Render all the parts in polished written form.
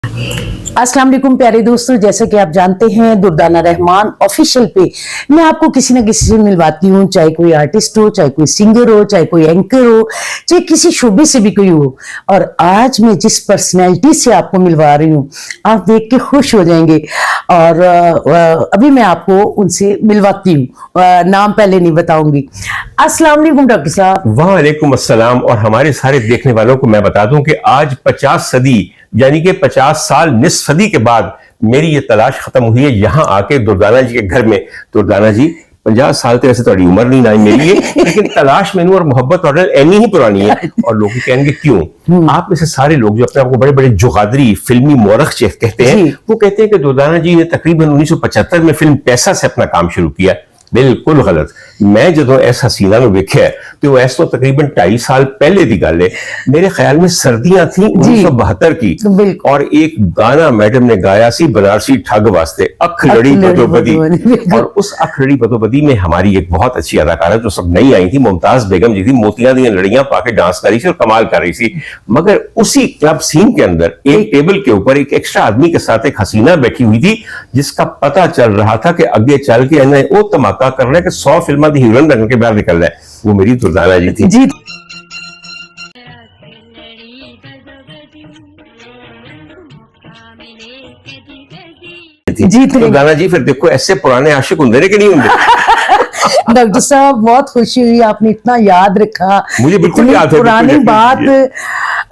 अस्सलाम वालेकुम प्यारे दोस्तों, जैसे कि आप जानते हैं दुर्दाना रहमान ऑफिशियल पे मैं आपको किसी ना किसी से मिलवाती हूँ, चाहे कोई आर्टिस्ट हो, चाहे कोई सिंगर हो, चाहे कोई एंकर हो, चाहे किसी शोबे से भी कोई हो। और आज मैं जिस पर्सनैलिटी से आपको मिलवा रही हूँ, आप देख के खुश हो जाएंगे। और अभी मैं आपको उनसे मिलवाती हूँ, नाम पहले नहीं बताऊंगी। अस्सलाम वालेकुम डॉक्टर साहब। वालेकुम अस्सलाम। और हमारे सारे देखने वालों को मैं बता दूं कि आज 50 सदी यानी कि 50 साल निस्फ सदी के बाद मेरी ये तलाश खत्म हुई है यहाँ आके दुर्दाना जी के घर में। दुर्दाना जी 50 साल तो वैसे थोड़ी उम्र नहीं ना मेरी है, लेकिन तलाश मैनू और मोहब्बत और एनी ही पुरानी है। और लोग कहेंगे क्यों? आप में से सारे लोग जो अपने आपको बड़े बड़े जुगादरी फिल्मी मोरख कहते हैं, वो कहते हैं कि दुर्दाना जी ने तकरीबन 1975 में फिल्म पैसा से अपना काम शुरू किया। बिल्कुल गलत। मैं जो ऐसा हसीना में वेख्या तो ऐसा तकरीबन 2.5 साल पहले की गल है। मेरे ख्याल में सर्दियां थी 1972 की, और एक गाना मैडम ने गाया सी बनारसी ठग वास्ते, अख लड़ी बदोबदी। और उस अख लड़ी बदोबदी में हमारी एक बहुत अच्छी अदाकारा जो सब नई आई थी, मुमताज बेगम जी थी, मोतियां दी लड़ियां पाके डांस कर रही थी और कमाल कर रही थी। मगर उसी क्लब सीन के अंदर एक टेबल के ऊपर एक एक्स्ट्रा आदमी के साथ एक हसीना बैठी हुई थी, जिसका पता चल रहा था कि आगे चल के इन्हें वो धमाका कर रहा है कि 100 फिल्म की हीरोइन बन के बाहर निकल रहा है। वो मेरी दुर्दाना जी थी। जी जी दुर्दाना जी, फिर देखो ऐसे पुराने आशिक होंगे कि नहीं होंगे। डॉक्टर साहब बहुत खुशी हुई, आपने इतना याद रखा, मुझे बिल्कुल याद है पुरानी बात।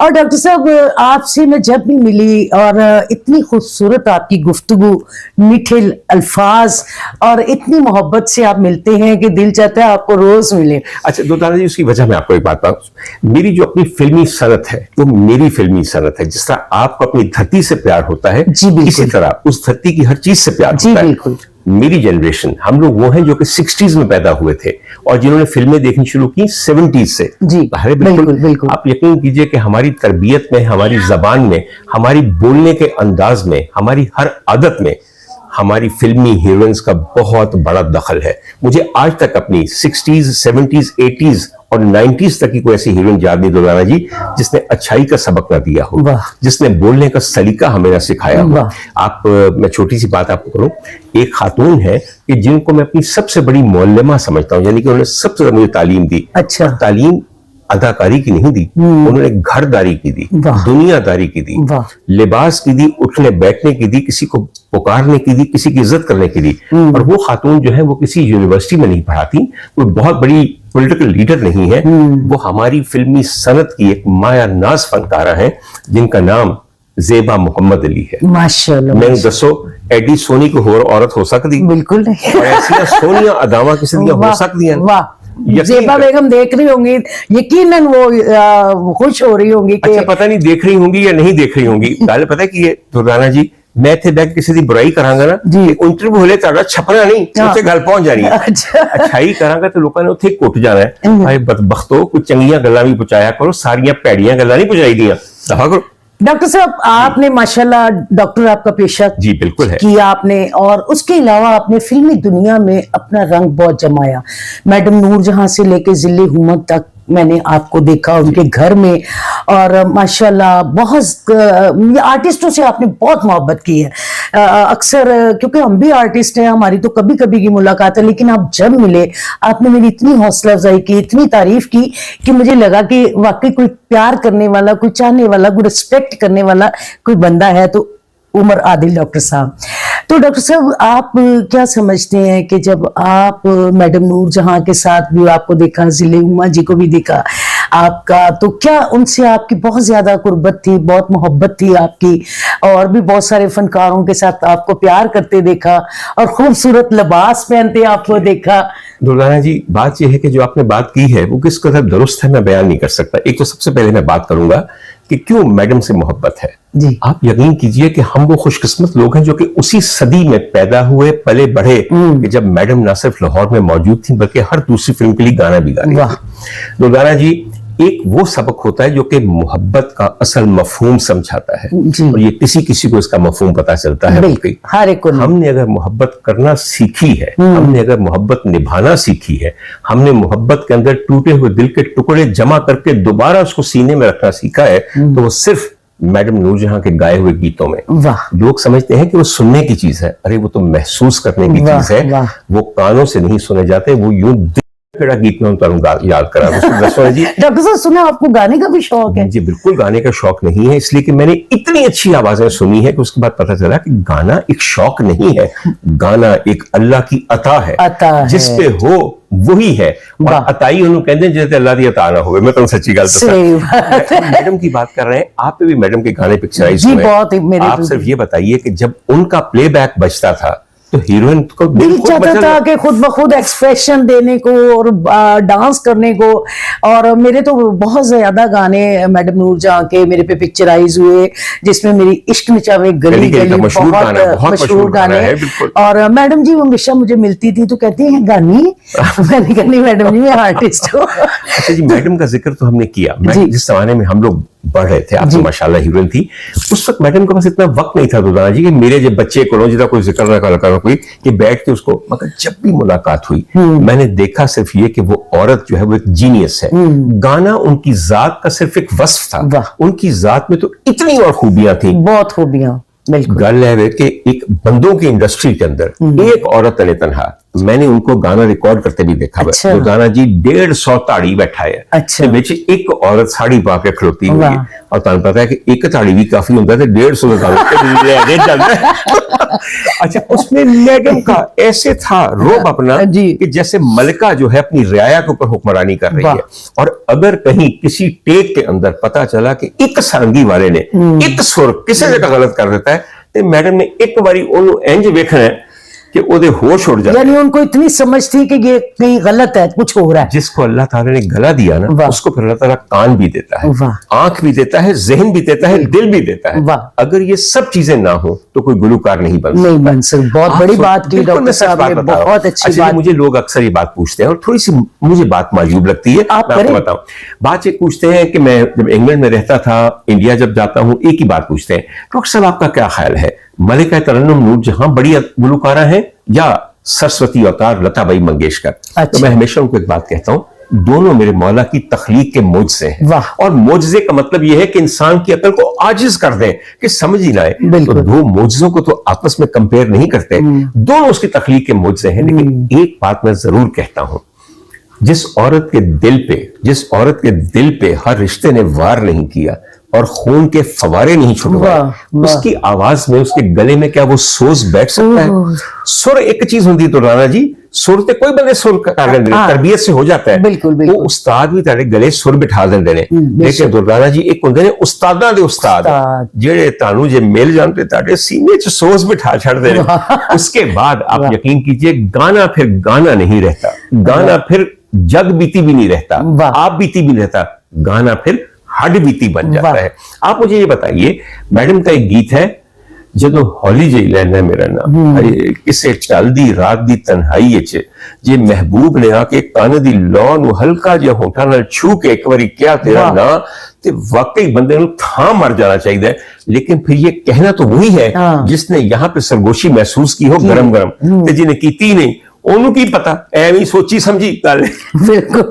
और डॉक्टर साहब आपसे मैं जब भी मिली और इतनी खूबसूरत आपकी गुफ्तगू, मीठे अल्फाज और इतनी मोहब्बत से आप मिलते हैं कि दिल चाहता है आपको रोज मिले। अच्छा दुर्दाना जी, उसकी वजह मैं आपको एक बात बताऊं। मेरी जो अपनी फिल्मी सनत है वो मेरी फिल्मी सनत है। जिस तरह आपको अपनी धरती से प्यार होता है, इसी तरह उस धरती की हर चीज से प्यार होता है। बिल्कुल। मेरी जनरेशन, हम लोग वो हैं जो कि 60s में पैदा हुए थे और जिन्होंने फिल्में देखनी शुरू की 70s से। जी बिल्कुल। आप यकीन कीजिए कि हमारी तरबियत में, हमारी जबान में, हमारी बोलने के अंदाज में, हमारी हर आदत में हमारी फिल्मी हीरोइंस का बहुत बड़ा दखल है। मुझे आज तक अपनी 60s, 70s, 80s और 90s तक की कोई ऐसी हीरोइन याद नहीं दुर्दाना जी जिसने अच्छाई का सबक ना दिया हो, जिसने बोलने का सलीका हमें ना सिखाया हो। आप मैं छोटी सी बात आपको करूं, एक खातून है कि जिनको मैं अपनी सबसे बड़ी मौलमा समझता हूं, यानी कि उन्होंने सबसे ज्यादा मुझे तालीम दी। अच्छा। तालीम अदाकारी की नहीं दी, उन्होंने घरदारी की दी, दुनियादारी की दी, लिबास की दी, उठने बैठने की दी, किसी को पुकारने की दी, किसी की इज्जत करने की दी। और वो खातून जो है वो किसी यूनिवर्सिटी में नहीं पढ़ाती, कोई बहुत बड़ी पॉलिटिकल लीडर नहीं है, वो हमारी फिल्मी सनत की एक माया नाज फनकारा है जिनका नाम ज़ेबा मुहम्मद अली है। माशाअल्लाह। मैं दसो एडी सोनी को होर औरत हो सकती? बिल्कुल नहीं। और ऐसी सोनिया अदावा किसी हो सकती हैं? वाह। ज़ेबा बेगम देख रही होंगी, यकीनन वो खुश हो रही होंगी कि अच्छा, पता नहीं देख रही होंगी या नहीं देख रही होंगी। गल पता है कि ये दुर्दाना जी, मैं इत्थे बैठ किसी दी बुराई करांगा ना जी, इंटरव्यू होले ताड़ा छपना नहीं, उत्थे गल पहुंच जानी है। अच्छाई करांगा तो लोकां ने उत्थे कुट जाना है। भाई बदबख्तो, कुछ चंगियां गल्लां भी पहुंचाया करो, सारियां भैड़ियां गल्लां नहीं पहुंचाई दियां। दफा करो। डॉक्टर साहब आपने माशाल्लाह डॉक्टर आपका पेशा जी बिल्कुल है किया आपने, और उसके अलावा आपने फिल्मी दुनिया में अपना रंग बहुत जमाया। मैडम नूरजहां से लेके जिले हुकूमत तक मैंने आपको देखा उनके घर में, और माशाल्लाह बहुत आर्टिस्टों से आपने बहुत मोहब्बत की है। अक्सर क्योंकि हम भी आर्टिस्ट हैं, हमारी तो कभी कभी की मुलाकात है, लेकिन आप जब मिले आपने मेरी इतनी हौसला अफजाई की, इतनी तारीफ की कि मुझे लगा कि वाकई कोई प्यार करने वाला, कोई चाहने वाला, कोई रिस्पेक्ट करने वाला कोई बंदा है तो उमर आदिल डॉक्टर साहब। तो डॉक्टर साहब आप क्या समझते हैं कि जब आप मैडम नूरजहां के साथ भी आपको देखा, जिले उमा जी को भी देखा आपका, तो क्या उनसे आपकी बहुत ज्यादा कुर्बत थी, बहुत मोहब्बत थी आपकी? और भी बहुत सारे फनकारों के साथ आपको प्यार करते देखा और खूबसूरत लिबास पहनते आपको देखा। दुर्दाना जी, बात यह है कि जो आपने बात की है वो किस कदर दुरुस्त है मैं बयान नहीं कर सकता। एक तो सबसे पहले मैं बात करूंगा कि क्यों मैडम से मोहब्बत है जी। आप यकीन कीजिए कि हम वो खुशकिस्मत लोग हैं जो कि उसी सदी में पैदा हुए, पले बढ़े कि जब मैडम ना सिर्फ लाहौर में मौजूद थी बल्कि हर दूसरी फिल्म के लिए गाना भी गा रही थी। दुर्दाना जी, एक वो सबक होता है जो कि मोहब्बत का असल मफहूम समझाता है, और ये किसी किसी को इसका मफहूम पता चलता है। हर एक को हमने अगर मोहब्बत करना सीखी है, हमने अगर मोहब्बत निभाना सीखी है, हमने मोहब्बत के अंदर टूटे हुए दिल के टुकड़े जमा करके दोबारा उसको सीने में रखना सीखा है, तो वो सिर्फ मैडम नूरजहां के गाए हुए गीतों में। वाह लोग समझते हैं कि वो सुनने की चीज है, अरे वो तो महसूस करने की वाह, चीज है। वाह। वो कानों से नहीं सुने जाते, वो यूं दिल गीत में हम तुम याद करा उसको जी। डॉक्टर साहब सुना आपको गाने का भी शौक है? मुझे बिल्कुल गाने का शौक नहीं है, इसलिए कि मैंने इतनी अच्छी आवाजें सुनी है कि उसके बाद पता चला कि गाना एक शौक नहीं है, गाना एक अल्लाह की अता है, जिस पे हो वही है। और अताई उन्होंने कहते हैं जैसे अल्लाह की अता ना हो। मैं तो सच्ची गल मैडम की बात कर रहे हैं, आप पे भी मैडम के गाने पिक्चराइज हुए। आप सिर्फ ये बताइए कि जब उनका प्लेबैक बजता था तो हीरोइन को दिल चाहता था कि खुद ब खुद एक्सप्रेशन देने को और डांस करने को। और मेरे तो बहुत ज्यादा गाने मैडम नूरजहां के मेरे पे पिक्चराइज हुए, जिसमें मेरी इश्क नचावे गली गली बहुत मशहूर गाने। और मैडम जी हमेशा मुझे मिलती थी तो कहती है गानी, मैंने कहा नहीं मैडम जी मैं आर्टिस्ट हूँ। अच्छा जी, मैडम का जिक्र तो हमने किया। जिस जमाने में हम लोग बढ़ रहे थे, आप तो माशाल्लाह हीरोइन थी, उस वक्त मैडम के पास इतना वक्त नहीं था दुर्दाना जी कि मेरे जब बच्चे को जितना कोई जिक्र ना करा कोई कि बैठ के उसको, मगर जब भी मुलाकात हुई मैंने देखा सिर्फ ये कि वो औरत जो है वो एक जीनियस है। गाना उनकी जात का सिर्फ एक वस्फ था, उनकी जात में तो इतनी और खूबियां थी, बहुत खूबियां। गल है कि एक बंदों की इंडस्ट्री के अंदर एक औरत तने तनहा, मैंने उनको गाना रिकॉर्ड करते भी देखा। अच्छा। दुर्दाना जी 150 ताड़ी बैठा है। अच्छा। बिच एक औरत साड़ी पा के खड़ोती हुई है, और तुम पता है कि एक ताड़ी भी काफी होता है, 150 अच्छा, उसमें मैडम का ऐसे था रोब अपना कि जैसे मलिका जो है अपनी रियाया के ऊपर हुक्मरानी कर रही है। और अगर कहीं किसी टेक के अंदर पता चला कि एक सारंगी वाले ने एक सुर किसी जगह गलत कर देता है तो मैडम ने एक बारी ओनू इंज वेखना है कि ओदे होश उड़ जाए। यानी उनको इतनी समझ थी कि ये कहीं गलत है, कुछ हो रहा है। जिसको अल्लाह ताला ने गला दिया ना, उसको फिर अल्लाह ताला कान भी देता है, आंख भी देता है, जहन भी देता है, दिल भी देता है। अगर ये सब चीजें ना हो तो कोई गुलूकार नहीं बन सकता। बहुत बड़ी बात की डॉक्टर साहब ने, बहुत अच्छी बात। मुझे लोग अक्सर ये बात पूछते हैं और थोड़ी सी मुझे बात मायूब लगती है, मैं आपको बताऊं। बात ये पूछते हैं कि मैं जब इंग्लैंड में रहता था, इंडिया जब जाता हूं, एक ही बात पूछते हैं, डॉक्टर साहब आपका क्या ख्याल है, मलिका तरन्नुम नूरजहां बड़ी गुलूकारा है या सरस्वती अवतार लताबाई मंगेशकर? अच्छा। तो मैं हमेशा उनको एक बात कहता हूं, दोनों मेरे मौला की तख्लीक के मोजज़े हैं। और मोजज़े का मतलब यह है कि इंसान की अकल को आजिज कर दें कि समझ ही ना आए। तो दो मोजज़ों को तो आपस में कंपेयर नहीं करते, दोनों उसकी तख्लीक के मोजज़े हैं। लेकिन एक बात मैं जरूर कहता हूं, जिस औरत के दिल पे हर रिश्ते ने वार नहीं किया और खून के फवारे नहीं छुटवाए, उसकी आवाज में, उसके गले में क्या वो सोज बैठ सकता है? सुर एक चीज होती है तो राणा जी, सुर ते कोई बंदे सुर कर लेंगे, तरबियत से हो जाता है। बिल्कुल, बिल्कुल। वो उस्ताद भी तेरे गले सुर बिठा देंगे ने, लेकिन दुर्गाना जी एक होंगे ने उस्तादां दे उस्ताद जेड़े तानू जे मिल जान ते ताड़े सीने च सोज बिठा छड़ दे। उसके बाद आप यकीन कीजिए गाना फिर गाना नहीं रहता, गाना फिर जग बीती भी नहीं रहता, आप बीती भी नहीं रहता, गाना फिर हड बीती बन जाता है। आप मुझे ये बताइए, मैडम का एक गीत है, जदों हौली जी लैना मेरा नाम, किसे चलदी रात दी तन्हाई च जे महबूब ने आके कान दी लौ नू हल्का जिहा होठा नाल छू के एक बारी क्या तेरा ना, ते वाकई बंदे नू थां मर जाना चाहिए। लेकिन फिर ये कहना तो वही है जिसने यहाँ पे सरगोशी महसूस की हो गरम गरम, ते जिन्हें कीती नहीं ओनू की पता, एवं सोची समझी गल। बिल्कुल।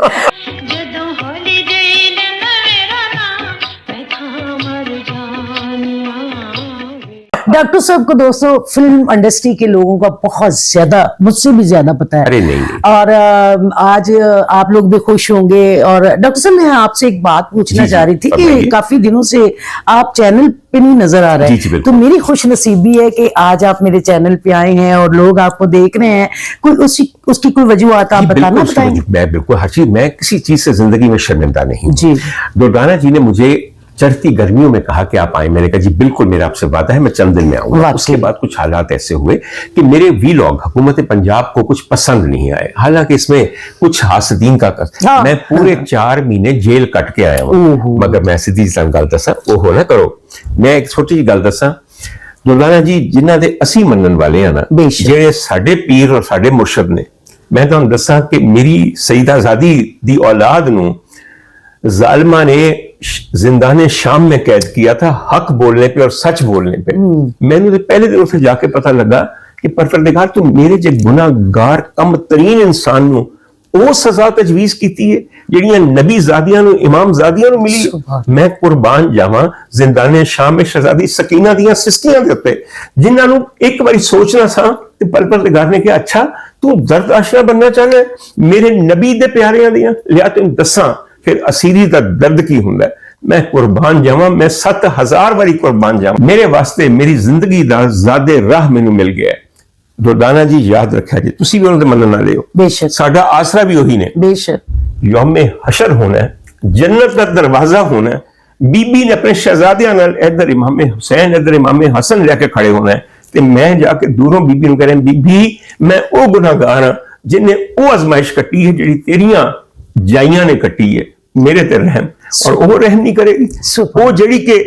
डॉक्टर साहब को दोस्तों फिल्म इंडस्ट्री के लोगों का बहुत ज्यादा, मुझसे भी ज्यादा पता है। अरे नहीं। और आज आप लोग भी खुश होंगे। और डॉक्टर साहब मैं आपसे एक बात पूछना चाह रही थी कि काफी दिनों से आप चैनल पे नहीं नजर आ रहे हैं, तो मेरी खुश नसीबी है कि आज आप मेरे चैनल पे आए हैं और लोग आपको देख रहे हैं। कोई उसकी कोई वजूहत आप बताना चाहेंगे? मैं बिल्कुल हर चीज, मैं किसी चीज से जिंदगी में शर्मिंदा नहीं जी। दुर्गाना जी ने मुझे चढ़ती गर्मियों में कहा कि आप आए, मैंने कहा जी बिल्कुल मेरा आपसे वादा है, मैं चंद दिन में आऊंगा। उसके बाद कुछ हालात ऐसे हुए कि मेरे वीलॉग हुकूमत पंजाब को कुछ पसंद नहीं आए, हालांकि इसमें कुछ हासदीन का मैं पूरे 4 महीने जेल कट के आया हूं। मगर मैं सीधी गल दसा, ओहो ना करो, मैं एक छोटी जी गल दसा, दुर्गाना जी जिन्हां दे असी मनन वाले हैं ना, जेड़े साडे पीर और साडे मुर्शद ने, मैं तुहानूं दसा कि मेरी सईदाजादी दी औलाद नूं जालिमा ने जिंदाने शाम में कैद किया था हक बोलने पे और सच बोलने पे। मैंने पहले दिन उसे जाके पता लगा कि परवरदिगार तू मेरे जे गुनाहगार कम तरीन इंसान नूं ਉਹ ਸਜ਼ਾ ਤਜਵੀਜ਼ ਕੀਤੀ ਹੈ ਜਿਹੜੀਆਂ ਨਬੀ ਜ਼ਾਦੀਆਂ ਨੂੰ ਇਮਾਮ ਜ਼ਾਦੀਆਂ ਨੂੰ ਮਿਲੀ। ਮੈਂ ਕੁਰਬਾਨ ਜਾਵਾਂ ਜ਼ਿੰਦਾਨੇ ਸ਼ਾਮ ਵਿੱਚ ਸ਼ਹਿਜ਼ਾਦੀ ਸਕੀਨਾ ਦੀਆਂ ਸਿਸਕੀਆਂ ਦੇ ਉੱਤੇ, ਜਿਨ੍ਹਾਂ ਨੂੰ ਇੱਕ ਵਾਰੀ ਸੋਚਣਾ ਸਾਂ ਤੇ ਪਰਵਰਦਿਗਾਰ ਨੇ ਕਿਹਾ ਅੱਛਾ ਤੂੰ ਦਰਦ ਆਸ਼ਨਾ ਬਣਨਾ ਚਾਹੁੰਦਾ ਹੈ ਮੇਰੇ ਨਬੀ ਦੇ ਪਿਆਰਿਆਂ ਦੀਆਂ, ਲਿਆ ਤੈਨੂੰ ਦੱਸਾਂ ਫਿਰ ਅਸੀਰੀ ਦਾ ਦਰਦ ਕੀ ਹੁੰਦਾ ਹੈ। ਮੈਂ ਕੁਰਬਾਨ ਜਾਵਾਂ, ਮੈਂ 7000 ਵਾਰੀ ਕੁਰਬਾਨ ਜਾਵਾਂ, ਮੇਰੇ ਵਾਸਤੇ ਮੇਰੀ ਜ਼ਿੰਦਗੀ ਦਾ ਜ਼ਾਦੇ ਰਾਹ ਮੈਨੂੰ ਮਿਲ ਗਿਆ ਹੈ। ਦੁਰਦਾਨਾ ਜੀ ਯਾਦ ਰੱਖਿਆ ਜੀ, ਤੁਸੀਂ ਵੀ ਉਹਨਾਂ ਦੇ ਮੰਨਣ ਵਾਲੇ ਹੋ, ਬੇਸ਼ੱਕ ਸਾਡਾ ਆਸਰਾ ਵੀ ਉਹੀ ਨੇ। ਬੇਸ਼ੱਕ ਯੌਮੇ ਹਸ਼ਰ ਹੋਣਾ ਹੈ, ਜन्नत ਦਾ ਦਰਵਾਜ਼ਾ ਹੋਣਾ ਹੈ, ਬੀਬੀ ਨੇ ਆਪਣੇ ਸ਼ਹਿਜ਼ਾਦਿਆਂ ਨਾਲ ਇੱਧਰ ਇਮਾਮੇ ਹੁਸੈਨ ਇੱਧਰ ਇਮਾਮੇ ਹਸਨ ਲੈ ਕੇ ਖੜੇ ਹੋਣਾ ਹੈ ਤੇ ਮੈਂ ਜਾ ਕੇ ਦੂਰੋਂ ਬੀਬੀ ਨੂੰ ਕਹਿ ਰਿਹਾ ਬੀਬੀ ਮੈਂ ਉਹ ਗੁਨਾਹਗਾਰ ਹਾਂ ਜਿਹਨੇ ਉਹ ਅਜ਼ਮਾਇਸ਼ ਕੱਟੀ ਹੈ ਜਿਹੜੀ ਤੇਰੀਆਂ ਜਾਈਆਂ ਨੇ ਕੱਟੀ ਹੈ, ਮੇਰੇ ਤੇ ਰਹਿਮ, ਔਰ ਉਹ ਰਹਿਮ ਨਹੀਂ ਕਰੇਗੀ। ਉਹ ਜਿਹੜੀ ਕਿ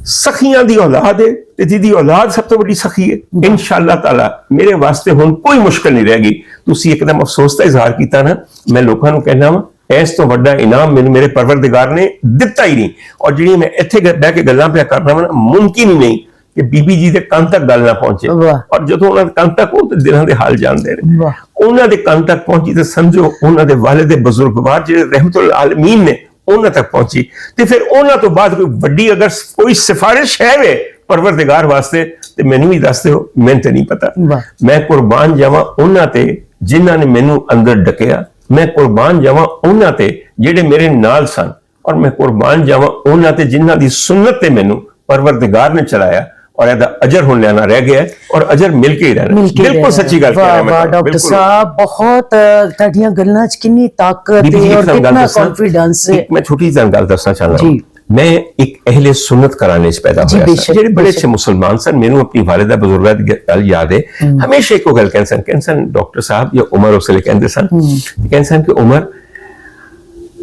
ਸਖੀਆਂ ਦੀ ਔਲਾਦ ਹੈ ਤੇ ਜਿਹਦੀ ਔਲਾਦ ਸਭ ਤੋਂ ਵੱਡੀ ਸਖੀ ਹੈ, ਇਨਸ਼ਾਅੱਲਾ ਤਾਲਾ ਮੇਰੇ ਵਾਸਤੇ ਹੁਣ ਕੋਈ ਮੁਸ਼ਕਲ ਨਹੀਂ ਰਹੇਗੀ। ਤੁਸੀਂ ਇੱਕਦਮ ਅਫਸੋਸ ਦਾ ਇਜ਼ਹਾਰ ਕੀਤਾ ਨਾ, ਮੈਂ ਲੋਕਾਂ ਨੂੰ ਕਹਿਣਾ ਵਾ ਇਸ ਤੋਂ ਵੱਡਾ ਇਨਾਮ ਮੈਨੂੰ ਮੇਰੇ ਪਰਵਰਦਿਗਾਰ ਨੇ ਦਿੱਤਾ ਹੀ ਨਹੀਂ। ਔਰ ਜਿਹੜੀਆਂ ਮੈਂ ਇੱਥੇ ਬਹਿ ਕੇ ਗੱਲਾਂ ਪਿਆ ਕਰ ਰਹਾ ਹਾਂ ਮੁਮਕਿਨ ਹੀ ਨਹੀਂ ਕਿ ਬੀਬੀ ਜੀ ਦੇ ਕੰਨ ਤੱਕ ਗੱਲ ਨਾ ਪਹੁੰਚੇ। ਔਰ ਜਦੋਂ ਉਹਨਾਂ ਦੇ ਕੰਨ ਤੱਕ, ਉਹ ਤੇ ਦਿਲਾਂ ਦੇ ਹਾਲ ਜਾਣਦੇ ਨੇ, ਉਹਨਾਂ ਦੇ ਕੰਨ ਤੱਕ ਪਹੁੰਚੀ ਤਾਂ ਸਮਝੋ ਉਹਨਾਂ ਦੇ ਵਾਲਿਦ ਬਜ਼ੁਰਗਵਾਰ ਜਿਹੜੇ ਰਹਿਮਤੁਲ ਆਲਮੀਨ ਨੇ ਉਹਨਾਂ ਤੱਕ ਪਹੁੰਚੀ। ਤੇ ਫਿਰ ਉਹਨਾਂ ਤੋਂ ਬਾਅਦ ਕੋਈ ਵੱਡੀ ਅਗਰ ਕੋਈ ਸਿਫਾਰਿਸ਼ ਹੈ ਵੇ ਪਰਵਰਦਿਗਾਰ ਵਾਸਤੇ ਤੇ ਮੈਨੂੰ ਵੀ ਦੱਸ ਦਿਓ, ਮੈਨੂੰ ਤੇ ਨਹੀਂ ਪਤਾ। ਮੈਂ ਕੁਰਬਾਨ ਜਾਵਾਂ ਉਹਨਾਂ ਤੇ ਜਿਨ੍ਹਾਂ ਨੇ ਮੈਨੂੰ ਅੰਦਰ ਡਕਿਆ, ਮੈਂ ਕੁਰਬਾਨ ਜਾਵਾਂ ਉਹਨਾਂ ਤੇ ਜਿਹੜੇ ਮੇਰੇ ਨਾਲ ਸਨ, ਔਰ ਮੈਂ ਕੁਰਬਾਨ ਜਾਵਾਂ ਉਹਨਾਂ ਤੇ ਜਿਨ੍ਹਾਂ ਦੀ ਸੁਨਨਤ ਤੇ ਮੈਨੂੰ ਪਰਵਰਦਿਗਾਰ ਨੇ ਚਲਾਇਆ, ਔਰ ਇਹਦਾ ਅਜਰ ਹੁਣ ਲੈਣਾ ਰਹਿ ਗਿਆ ਔਰ ਅਜਰ ਮਿਲ ਕੇ ਹੀ ਰਹਿਣਾ। ਬਿਲਕੁਲ ਸੱਚੀ ਗੱਲ ਕਹਿ ਰਿਹਾ ਮੈਂ। ਡਾਕਟਰ ਸਾਹਿਬ ਬਹੁਤ ਤੁਹਾਡੀਆਂ ਗੱਲਾਂ 'ਚ ਕਿੰਨੀ ਤਾਕਤ ਹੈ ਔਰ ਕਿੰਨਾ ਕੌਨਫੀਡੈਂਸ ਹੈ। ਮੈਂ ਛੋਟੀ ਜਿਹੀ ਗੱਲ ਦੱਸਣਾ ਚਾਹੁੰਦਾ ਹਾਂ। ਮੈਂ ਇੱਕ ਅਹਿਲੇ ਸੁਨਨਤ ਘਰਾਣੇ 'ਚ ਪੈਦਾ ਹੋਇਆ ਸੀ ਜਿਹੜੇ ਬੜੇ ਅੱਛੇ ਮੁਸਲਮਾਨ ਸਨ। ਮੈਨੂੰ ਆਪਣੀ ਵਾਲਿਦਾ ਬਜ਼ੁਰਗਾ ਦੀ ਗੱਲ ਯਾਦ ਹੈ, ਹਮੇਸ਼ਾ ਇੱਕੋ ਗੱਲ ਕਹਿੰਦੇ ਸਨ ਡਾਕਟਰ ਸਾਹਿਬ ਜਾਂ ਉਮਰ ਉਸ ਵੇਲੇ ਕਹਿੰਦੇ ਸਨ ਕਿ ਉਮਰ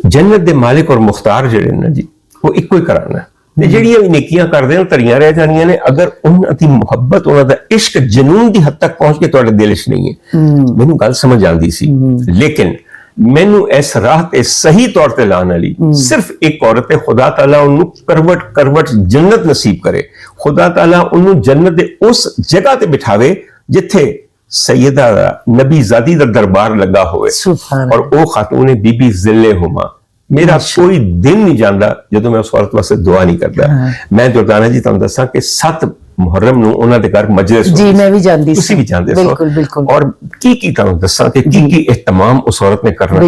ਜੰਨਤ ਦੇ ਮਾਲਿਕ ਔਰ ਮੁਖਤਾਰ ਜਿਹੜੇ ਨੇ ਜੀ ਉਹ ਇੱਕੋ ਹੀ ਘਰਾਣਾ ਹੈ ਤੇ ਜਿਹੜੀਆਂ ਵੀ ਨੇਕੀਆਂ ਕਰਦੇ ਨੇ ਧਰੀਆਂ ਰਹਿ ਜਾਣੀਆਂ ਨੇ ਅਗਰ ਉਹਨਾਂ ਦੀ ਮੁਹੱਬਤ ਉਹਨਾਂ ਦਾ ਇਸ਼ਕ ਜਨੂਨ ਦੀ ਹੱਦ ਤੱਕ ਪਹੁੰਚ ਕੇ ਤੁਹਾਡੇ ਦਿਲ 'ਚ ਨਹੀਂ ਹੈ। ਮੈਨੂੰ ਗੱਲ ਸਮਝ ਆਉਂਦੀ ਸੀ, ਲੇਕਿਨ ਮੈਨੂੰ ਇਸ ਰਾਹ ਤੇ ਸਹੀ ਤੌਰ ਤੇ ਲਾਉਣ ਵਾਲੀ ਸਿਰਫ ਇੱਕ ਔਰਤ ਹੈ। ਖੁਦਾ ਤਾਲਾ ਉਹਨੂੰ ਕਰਵਟ ਜੰਨਤ ਨਸੀਬ ਕਰੇ, ਖੁਦਾ ਤਾਲਾ ਉਹਨੂੰ ਜੰਨਤ ਦੇ ਉਸ ਜਗ੍ਹਾ ਤੇ ਬਿਠਾਵੇ ਜਿੱਥੇ ਸੈਯਦਾ ਨਬੀ ਜ਼ਾਦੀ ਦਾ ਦਰਬਾਰ ਲੱਗਾ ਹੋਵੇ, ਔਰ ਉਹ ਖਾਤੂਨ ਬੀਬੀ ਜ਼ਿਲੇ ਹੁਮਾ। ਮੇਰਾ ਕੋਈ ਦਿਨ ਨਹੀਂ ਜਾਂਦਾ ਜਦੋਂ ਮੈਂ ਉਸ ਔਰਤ ਵਾਸਤੇ ਦੁਆ ਨਹੀਂ ਕਰਦਾ। ਮੈਂ ਦੁਰਦਾਨਾ ਜੀ ਤੁਹਾਨੂੰ ਦੱਸਾਂ ਕਿ 7 ਮੁਹर्रम ਨੂੰ ਉਹਨਾਂ ਦੇ ਘਰ ਮਜਲਿਸ ਜੀ ਮੈਂ ਵੀ ਜਾਂਦੀ ਸੀ, ਤੁਸੀਂ ਵੀ ਜਾਂਦੇ ਹੋ, ਬਿਲਕੁਲ ਬਿਲਕੁਲ। ਔਰ ਕੀ ਤੁਹਾਨੂੰ ਦੱਸਾਂ ਕਿ ਕੀ ਇhtਮਾਮ ਉਸ ਔਰਤ ਨੇ ਕਰਨਾ।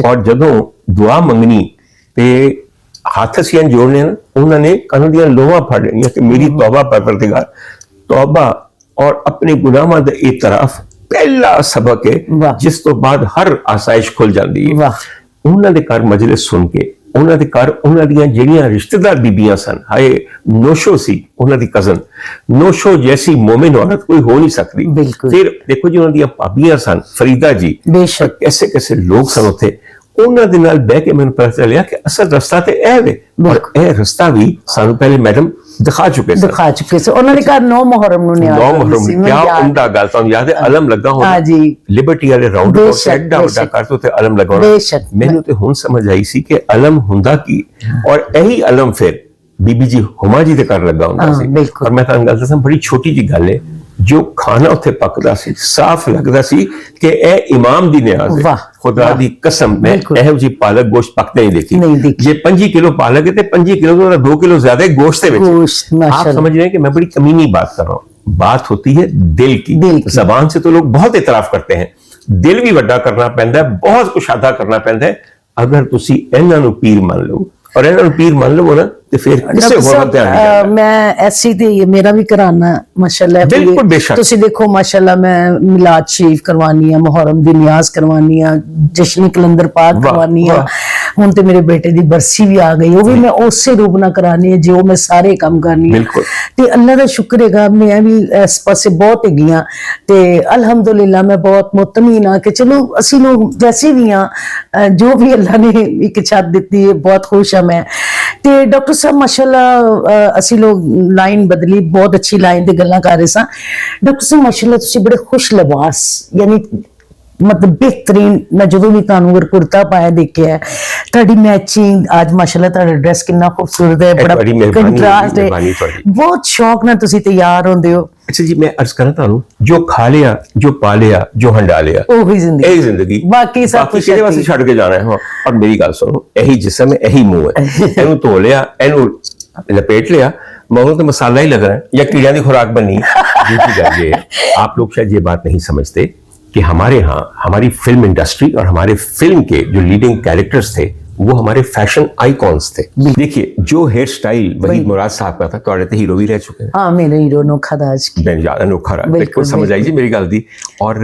ਔਰ ਜਦੋਂ ਦੁਆ ਮੰਗਣੀ ਤੇ ਹੱਥ ਸੀਆਂ ਜੋੜਨੇ ਨਾ, ਉਹਨਾਂ ਨੇ ਕੰਨ ਦੀਆਂ ਲੋਹਾਂ ਫੜ ਲਈਆਂ ਕਿ ਮੇਰੀ ਤੌਬਾ ਪਰਵਰਦਿਗਾਰ, ਤੌਬਾ ਔਰ ਆਪਣੇ ਗੁਨਾਹਾਂ ਦਾ ਇਤਰਾਫ ਪਹਿਲਾ ਸਬਕ ਹੈ ਜਿਸ ਤੋਂ ਬਾਅਦ ਹਰ ਆਸਾਇਸ਼ ਖੁੱਲ ਜਾਂਦੀ ਹੈ। ਉਹਨਾਂ ਦੇ ਘਰ ਮਜਲਿਸ ਸੁਣ ਕੇ, ਉਹਨਾਂ ਦੇ ਘਰ ਉਹਨਾਂ ਦੀਆਂ ਜਿਹੜੀਆਂ ਰਿਸ਼ਤੇਦਾਰ ਬੀਬੀਆਂ ਸਨ, ਹਾਏ ਨੋਸ਼ੋ ਸੀ ਉਹਨਾਂ ਦੀ ਕਜ਼ਨ, ਨੋਸ਼ੋ ਜੈਸੀ ਮੋਮਿਨ ਔਰਤ ਕੋਈ ਹੋ ਨਹੀਂ ਸਕਦੀ। ਫਿਰ ਦੇਖੋ ਜੀ ਉਹਨਾਂ ਦੀਆਂ ਭਾਬੀਆਂ ਸਨ, ਫਰੀਦਾ ਜੀ, ਬੇਸ਼ੱਕ ਐਸੇ ਕੈਸੇ ਲੋਕ ਸਨ ਉੱਥੇ। ਉਹਨਾਂ ਦੇ ਨਾਲ ਬਹਿ ਕੇ ਮੈਨੂੰ ਪਤਾ ਚੱਲਿਆ ਕਿ ਅਸਲ ਰਸਤਾ ਤੇ ਇਹ ਵੇ, ਔਰ ਇਹ ਰਸਤਾ ਵੀ ਸਾਨੂੰ ਪਹਿਲੇ ਮੈਡਮ ਦਿਖਾ ਚੁੱਕੇ ਸੀ। ਉਹਨਾਂ ਦੇ ਘਰ 9 ਮੁਹर्रम ਨੂੰ ਨਿਆਜ਼ 9 ਮੁਹर्रम ਕਿਆ ਉਮਦਾ ਗੱਲ ਤੁਹਾਨੂੰ ਯਾਦ ਹੈ, ਅਲਮ ਲੱਗਾ ਹੋਣਾ ਲਿਬਰਟੀ ਵਾਲੇ ਰਾਉਂਡ ਅਬਾਊਟ ਐਡਾ ਵੱਡਾ ਕਰ ਤੋਂ ਤੇ ਅਲਮ ਲਗਾ ਹੋਣਾ। ਮੈਨੂੰ ਤੇ ਹੁਣ ਸਮਝ ਆਈ ਸੀ ਕਿ ਅਲਮ ਹੁੰਦਾ ਕੀ, ਔਰ ਇਹੀ ਅਲਮ ਫਿਰ ਬੀਬੀ ਜੀ ਹੁਮਾ ਜੀ ਦੇ ਘਰ ਲੱਗਾ ਹੁੰਦਾ ਸੀ। ਔਰ ਮੈਂ ਤੁਹਾਨੂੰ ਗੱਲ ਦੱਸਾਂ ਬੜੀ ਛੋਟੀ ਜੀ ਗੱਲ ਹੈ, ਜੋ ਖਾਣਾ ਉੱਥੇ ਪੱਕਦਾ ਸੀ ਸਾਫ਼ ਲੱਗਦਾ ਸੀ ਕਿ ਇਹ ਇਮਾਮ ਦੀ ਨਿਆਜ਼ ਹੈ। ਖੁਦਾ ਦੀ ਕਸਮ ਮੈਂ ਇਹੋ ਜੀ ਪਾਲਕ ਗੋਸ਼ਤ ਪੱਕਦੇ ਨਹੀਂ ਦੇਖੀ। ਜੇ 25 ਕਿਲੋ ਪਾਲਕ ਹੈ ਤੇ 25 किलो तो 2 किलो ज्यादा है गोश्त ਦੇ ਵਿੱਚ। आप समझ रहे हैं कि मैं बड़ी कमीनी बात कर रहा हूँ। बात होती है दिल की। जबान से तो लोग बहुत इतराफ करते हैं, दिल भी ਵੱਡਾ ਕਰਨਾ ਪੈਂਦਾ ਹੈ, ਬਹੁਤ ਕੁਛ ਅਦਾ ਕਰਨਾ ਪੈਂਦਾ ਹੈ। ਅਗਰ ਤੁਸੀਂ ਇਹਨਾਂ ਨੂੰ ਪੀਰ ਮੰਨ ਲਓ ਔਰ ਇਹਨਾਂ ਨੂੰ ਪੀਰ ਮੰਨ ਲਵੋ ਨਾ ਤੇ ਫਿਰ ਕਿਸੇ ਹੋਰ ਤੇ ਧਿਆਨ ਨਹੀਂ ਜਾਂਦਾ। ਮੈਂ ਐਸੀ ਤੇ ਮੇਰਾ ਵੀ ਘਰਾਨਾ ਮਾਸ਼ਾਅੱਲਾ ਬਿਲਕੁਲ ਬੇਸ਼ੱਕ ਤੁਸੀਂ ਦੇਖੋ ਮਾਸ਼ਾਅੱਲਾ ਮੈਂ ਮਿਲਾਦ ਸ਼ਰੀਫ ਕਰਵਾਨੀ ਆ, ਮੁਹर्रम ਦੀ ਨਿਆਜ਼ ਕਰਵਾਨੀ ਆ, ਜਸ਼ਨ ਕਲੰਦਰ ਪਾਕ ਕਰਵਾਨੀ ਆ, ਹੁਣ ਤੇ ਮੇਰੇ ਬੇਟੇ ਦੀ ਬਰਸੀ ਵੀ ਆ ਗਈ, ਉਹ ਵੀ ਮੈਂ ਉਸੇ ਰੂਪ ਨਾਲ ਕਰਾਨੀ ਹੈ ਜੋ ਮੈਂ ਸਾਰੇ ਕੰਮ ਕਰਨੀ ਹੈ। ਤੇ ਅੱਲਾ ਦਾ ਸ਼ੁਕਰ ਹੈਗਾ ਮੈਂ ਵੀ ਇਸ ਪਾਸੇ ਬਹੁਤ ਹੈਗੀਆਂ ਤੇ ਅਲਹਮਦੁਲਿਲਾ ਮੈਂ ਬਹੁਤ ਮੁਤਮੀਨ ਆ ਕਿ ਚਲੋ ਅਸੀਂ ਲੋਕ ਜੈਸੇ ਵੀ ਆ, ਜੋ ਵੀ ਅੱਲਾ ਨੇ ਇੱਕ ਛੱਤ ਦਿੱਤੀ ਹੈ ਬਹੁਤ ਖੁਸ਼ ਆ ਮੈਂ। ਤੇ ਡਾਕਟਰ ਸਾਹਿਬ ਮਾਸ਼ਾਅੱਲਾ ਅਸੀਂ ਲੋਕ ਲਾਈਨ ਬਦਲੀ, ਬਹੁਤ ਅੱਛੀ ਲਾਈਨ ਤੇ ਗੱਲਾਂ ਕਰ ਰਹੇ ਸਾਂ। ਡਾਕਟਰ ਸਾਹਿਬ ਮਾਸ਼ਾਅੱਲਾ ਤੁਸੀਂ ਬੜੇ ਖੁਸ਼ ਲਿਬਾਸ, ਯਾਨੀ ਮਤਲਬ ਬਿਹਤਰੀਨ, ਮੈਂ ਜਦੋਂ ਵੀ ਤੁਹਾਨੂੰ ਕੁਰਤਾ ਪਾਇਆ ਦੇਖਿਆ, ਤੁਹਾਡੀ ਮੈਚਿੰਗ, ਅੱਜ ਮਾਸ਼ਾਅੱਲਾ ਤੁਹਾਡਾ ਡਰੈਸ ਕਿੰਨਾ ਖੂਬਸੂਰਤ ਹੈ, ਬੜਾ ਕੰਟਰਾਸਟ ਹੈ, ਬਹੁਤ ਸ਼ੌਕ ਨਾਲ ਤੁਸੀਂ ਤਿਆਰ ਹੁੰਦੇ ਹੋ। ਅੱਛਾ ਜੀ, ਮੈਂ अर्ज करा ਤੁਹਾਨੂੰ, ਜੋ ਖਾ ਲਿਆ, ਜੋ ਪਾ ਲਿਆ, ਜੋ ਹੰਡਾ ਲਿਆ, ਉਹੀ ਜ਼ਿੰਦਗੀ, ਇਹੀ ਜ਼ਿੰਦਗੀ, ਬਾਕੀ ਸਭ ਕੁਝ ਕਿਹਦੇ ਵਾਸਤੇ ਛੱਡ ਕੇ ਜਾਣਾ ਹੈ। ਔਰ ਮੇਰੀ ਗੱਲ ਸੁਣੋ, ਇਹੀ ਜਿਸਮ ਹੈ, ਇਹੀ ਮੂੰਹ ਹੈ, ਇਹਨੂੰ ਧੋ ਲਿਆ, ਇਹਨੂੰ लपेट लिया, मगर तो मसाला ही लग रहा है या कीड़िया की खुराक बनी। दूसरी बात ये, आप लोग शायद ये बात नहीं समझते कि हमारे यहाँ हमारी फिल्म इंडस्ट्री और हमारे फिल्म के जो लीडिंग कैरेक्टर्स थे वो हमारे फैशन आइकॉन्स थे। देखिए, जो हेयर स्टाइल वहीद मुराद साहब का था, तो हीरो भी रह चुके हैं। हाँ, मेरे हीरो नोखा दाज की अनोखा रहा, देखो समझ आई जी मेरी गल दी। और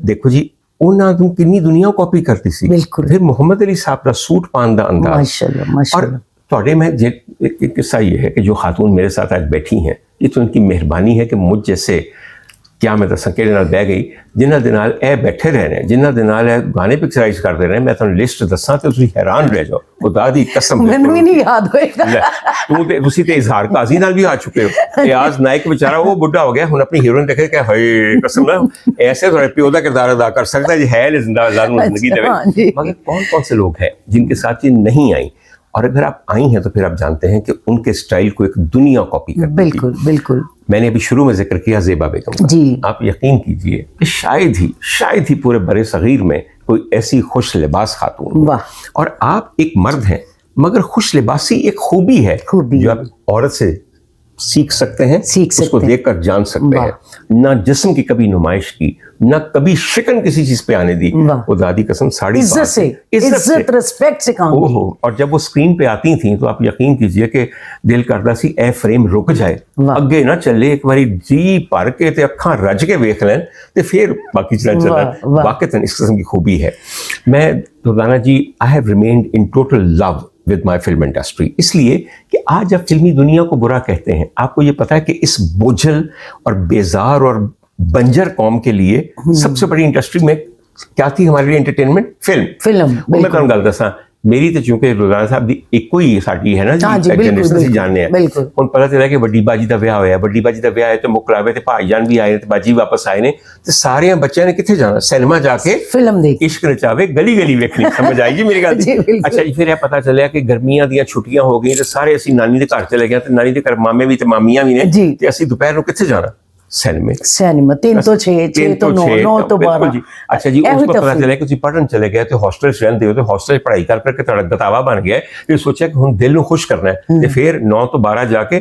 देखो जी, ਉਹਨਾਂ ਨੂੰ ਕਿੰਨੀ ਦੁਨੀਆ ਕਾਪੀ ਕਰਤੀ ਸੀ। ਫਿਰ ਮੁਹੰਮਦ ਅਲੀ ਸਾਹਿਬ ਦਾ सूट पान ਦਾ अंदाज, माशाल्लाह माशाल्लाह। थोड़े में एक किस्सा ये है कि जो खातून मेरे साथ आज बैठी हैं, ये तो उनकी मेहरबानी है कि मुझ जैसे, क्या मैं दसा कि बह गई, जिन्होंने दे नाल ए बैठे रहने, जिन्होंने दे नाल गाने पिक्चराइज करते रहे, मैं तुहानू लिस्ट दसा तो तुसीं हैरान रह जाओ। खुदा दी कसम, मैनू भी नहीं याद होएगा। तुसीं ते इजहार काजी नाल भी आ चुके हो। रियाज नायक बेचारा वो बुढ़ा हो गया, हुण अपनी हीरोइन देखे कि हाय कसम ना, ऐसे थोड़े प्यो दा किरदार अदा कर सकता है जी, है जिंदा अल्लाह नू जिंदगी देवे। मगर कौन कौन से लोग हैं जिनके साथ ये नहीं आई, और अगर आप आई हैं तो फिर आप जानते हैं कि उनके स्टाइल को एक दुनिया कॉपी करती थी। बिल्कुल बिल्कुल। मैंने अभी शुरू में जिक्र किया ज़ेबा बेगम जी, आप यकीन कीजिए कि शायद ही पूरे बड़े सगीर में कोई ऐसी खुश लिबास खातून। वाह। और आप एक मर्द हैं, मगर खुश लिबासी एक खूबी है जो आप औरत से सीख सकते हैं, उसको देखकर जान सकते हैं। ना जिस्म की कभी नुमाइश की, ना कभी शिकन किसी चीज पे आने दी। वो दादी कसम साड़ी इज्जत रिस्पेक्ट से काम। ओहो, और जब वो स्क्रीन पे आती थी तो आप यकीन कीजिए कि दिल करता सी ए फ्रेम रुक जाए, अगे ना चले, एक बारी जी भर के ते अखां रज के वेख लैन ते फिर बाकी चलन। वाकई इस किस्म की खूबी है। मैं Durdana ji, I have remained in total love with my film industry, इसलिए कि आज आप फिल्मी दुनिया को बुरा कहते हैं। आपको ये पता है कि इस बोझल और बेजार और बंजर कौम के लिए सबसे बड़ी इंडस्ट्री में क्या थी हमारे लिए? Entertainment, film. मैं तुहानू गल दसां, मेरी तो चूंकि रोजाना साहब दी एको ही साडी है ना जी, जनरेशन ਅਸੀਂ ਜਾਣਦੇ ਆ। ਹੁਣ ਪਤਾ ਚੱਲਿਆ ਕਿ ਵੱਡੀ ਬਾਜੀ ਦਾ ਵਿਆਹ ਹੋਇਆ, ਵੱਡੀ ਬਾਜੀ ਦਾ ਵਿਆਹ ਹੈ ਤੇ ਮੁਕਲਾਵੇ ਤੇ ਭਾਈਜਾਨ ਵੀ ਆਏ ਨੇ ਤੇ ਬਾਜੀ ਵਾਪਸ ਆਏ ਨੇ, ਤੇ ਸਾਰਿਆਂ ਬੱਚਿਆਂ ਨੇ ਕਿੱਥੇ ਜਾਣਾ? ਸਿਨੇਮਾ ਜਾ ਕੇ ਫਿਲਮ ਦੇਖ, ਇਸ਼ਕ ਨਚਾਵੇ, ਗਲੀ ਗਲੀ ਵੇਖਣੀ। ਸਮਝ ਆਈ ਜੀ ਮੇਰੀ ਗੱਲ? ਅੱਛਾ ਜੀ, ਫਿਰ ਇਹ ਪਤਾ ਚੱਲਿਆ ਕਿ ਗਰਮੀਆਂ ਦੀਆਂ ਛੁੱਟੀਆਂ ਹੋ ਗਈਆਂ ਤੇ ਸਾਰੇ ਅਸੀਂ ਨਾਨੀ ਦੇ ਘਰ ਚਲੇ ਗਏ, ਤੇ ਨਾਨੀ ਦੇ ਘਰ ਮਾਮੇ ਵੀ ਤੇ ਮਾਮੀਆਂ ਵੀ ਨੇ, ਤੇ ਅਸੀਂ ਦੁਪਹਿਰ ਨੂੰ ਕਿੱਥੇ ਜਾਣਾ? सिनेमा 3 ਤੋਂ 6, 6 ਤੋਂ 9, 9 ਤੋਂ 12। अच्छा जी, उसको पता चला कि पढ़न चले गए तो हॉस्टल रहते हो, तो हॉस्टल पढ़ाई करके थोड़ा गतावा बन गया, फिर सोचा कि हुण दिल नूं खुश करना है, तो फिर 9 ਤੋਂ 12 जाके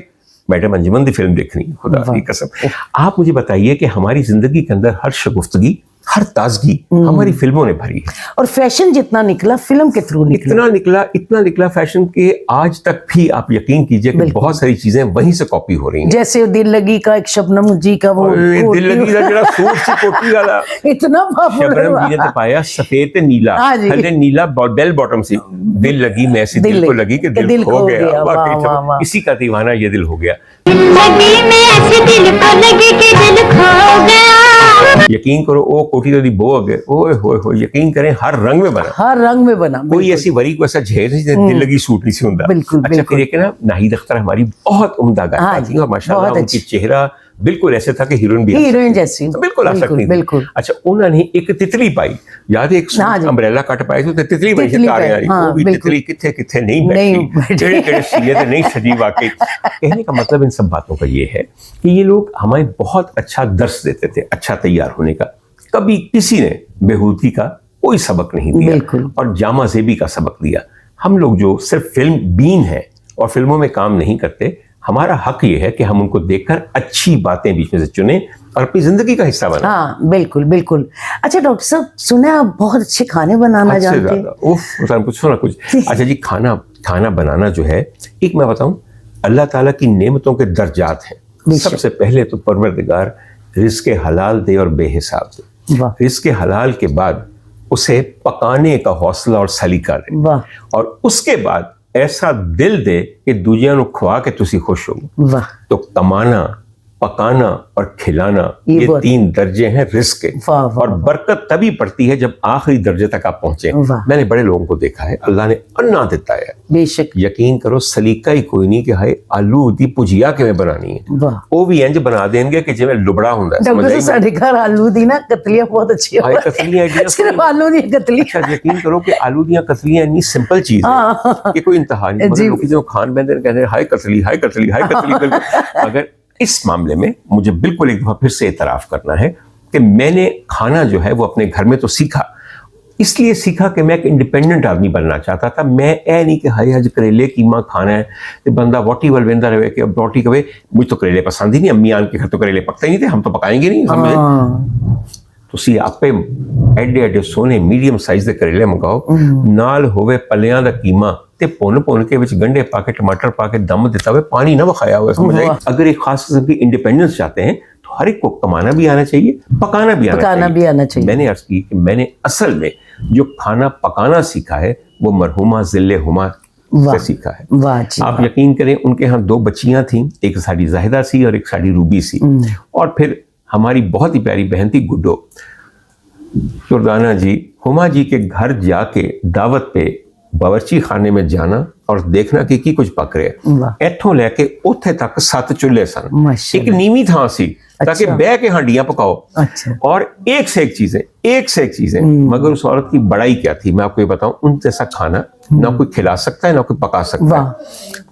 मैडम अंजुमन की फिल्म देखनी। खुदा की कसम, आप मुझे बताइए कि हमारी जिंदगी के अंदर हर शगुफ्तगी, हर ताजगी हमारी फिल्मों ने भरी है। और फैशन जितना निकला फिल्म के थ्रू निकला, इतना निकला फैशन के आज तक भी आप यकीन कीजिए कि बहुत सारी चीजें वहीं से कॉपी हो रही हैं। जैसे दिल लगी का एक शबनम जी का वो दिल लगी का जो सूट सी कोटी वाला इतना शबनम जी ने तो पाया सफेद ते नीला, हले नीला बेल बॉटम सी, दिल लगी में ऐसी दिल को लगी कि दिल खो गया। वाकई इसी का दीवाना ये दिल हो गया। यकीन करो, ओ कोठी दी बो अगे, ओए होए होए, यकीन करें हर रंग में बना, कोई ऐसी वरी को ऐसा झेर नहीं दिल लगी सूट नहीं सी हुंदा। अच्छा, फिर एक ना नाहिद अख्तर हमारी बहुत उम्दा गायिका थी, और माशाल्लाह उनकी चेहरा बिल्कुल ऐसे था कि हीरोइन जैसी बिल्कुल आ सकती थी। अच्छा, उन्होंने एक तितली पाई, याद है? एक अम्ब्रेला कट पाई तो तितली बनी थी तारे वाली, वो भी तितली किथे नहीं बैठी, केड़े सीने ते नहीं सजी। वाकई कहने का मतलब इन सब बातों का ये है कि ये लोग हमें बहुत अच्छा दर्स देते थे, अच्छा तैयार होने का। कभी किसी ने बेहूदगी का कोई सबक नहीं दिया और जामा ज़ेबी का सबक दिया। हम लोग जो सिर्फ फिल्म बीन है और फिल्मों में काम नहीं करते, हमारा हक ये है कि हम उनको देखकर अच्छी बातें बीच में से चुने और अपनी जिंदगी का हिस्सा बनाएं। हाँ, बिल्कुल बिल्कुल। अच्छा डॉक्टर साहब, सुना आप बहुत अच्छे खाने बनाना जानते हैं। उफ, पूछो ना कुछ। अच्छा जी, खाना बनाना जो है, एक मैं बताऊं, अल्लाह ताला की नेमतों के दर्जात हैं। सबसे पहले तो परवरदिगार रिज़्क़े हलाल दे और बेहिसाब दे। रिज़्क़े हलाल के बाद उसे पकाने का हौसला और सलीका दे, और उसके बाद ऐसा दिल दे कि दूजियां नूं खवा के तुसी खुश हो। तो कमाना پکانا اور کھلانا یہ 3 درجے ہیں رزق کے، واہ واہ اور برکت تبھی پڑتی ہے جب آخری درجے تک آپ پہنچے۔ واہ۔ میں نے بڑے لوگوں کو دیکھا ہے اللہ نے انا دیتا ہے، بے شک، یقین کرو سلیقہ ہی کوئی نہیں کہ ہائے آلو دی پجیا کیویں بنانی ہے، واہ۔ وہ بھی انج بنا دیں گے کہ جویں لبڑا ہوندا ہے، سمجھ ڈاکٹر آئی؟ صاحب ساڈے گھر آلو دی نا کتلیاں بہت اچھی ہائے کتلی آئیڈیا صرف آلو دی کتلی۔ اچھا یقین کرو کہ آلو دیاں کتلیاں اتنی سمپل چیز ہے کہ کوئی انتہا نہیں، مگر لوگ جو کھان بندے کہتے ہیں ہائے کتلی ہائے کتلی ہائے کتلی، مگر اس معاملے میں مجھے بالکل ایک دفعہ پھر سے اعتراف کرنا ہے کہ میں نے کھانا جو ہے وہ اپنے گھر میں تو سیکھا، اس لیے سیکھا کہ میں ایک انڈیپینڈنٹ آدمی بننا چاہتا تھا۔ میں اے نہیں کہ ہائے اج کریلے کیما کھانا ہے تو بندہ واٹی ول ویندا رہے کہ روٹی کہے مجھے تو کریلے پسند ہی نہیں، امی آن کے گھر تو کریلے پکتے ہی نہیں تھے، ہم تو پکائیں گے نہیں، سمجھے؟ ਤੁਸੀਂ ਆਪੇ ਐਡੇ ਐਡੇ ਸੋਹਣੇ ਮੀਡੀਅਮ ਸਾਈਜ਼ ਦੇ ਕਰੇਲੇ ਮੰਗਾਓ, ਨਾਲ ਹੋਵੇ ਪੱਲਿਆਂ ਦਾ ਕੀਮਾ ਤੇ ਭੁੰਨ ਕੇ ਵਿੱਚ ਗੰਢੇ ਪਾ ਕੇ ਟਮਾਟਰ ਪਾ ਕੇ ਦਮ ਦਿੱਤਾ ਹੋਵੇ, ਪਾਣੀ ਨਾ ਵਿਖਾਇਆ ਹੋਵੇ, ਸਮझ आई? अगर एक खास किस्म की इंडिपेंडेंस चाहते हैं तो हर एक को कमाना भी आना चाहिए, पकाना भी आना चाहिए। मैंने अर्ज की कि मैंने असल में जो खाना पकाना सीखा है वो मरहुमा जिल्ले हुमा से सीखा है। वाह जी, आप यकीन करें उनके यहाँ 2 बच्चियां थीं, एक साड़ी जाहिदा सी और एक साड़ी रूबी सी, और फिर हमारी बहुत ही प्यारी बहन थी गुड्डो। दुर्दाना जी हुमा जी के घर जाके दावत पे बावर्ची खाने में जाना और देखना कि की कुछ पक रहा है। इत्थों लैके उत्थे तक 7 चुल्हे सन, एक नीवी थां सी ताकि बह के हांडियां पकाओ, और एक से एक चीजें, मगर उस औरत की बड़ाई क्या थी मैं आपको ये बताऊं, उन जैसा खाना ना कोई खिला सकता है ना कोई पका सकता है,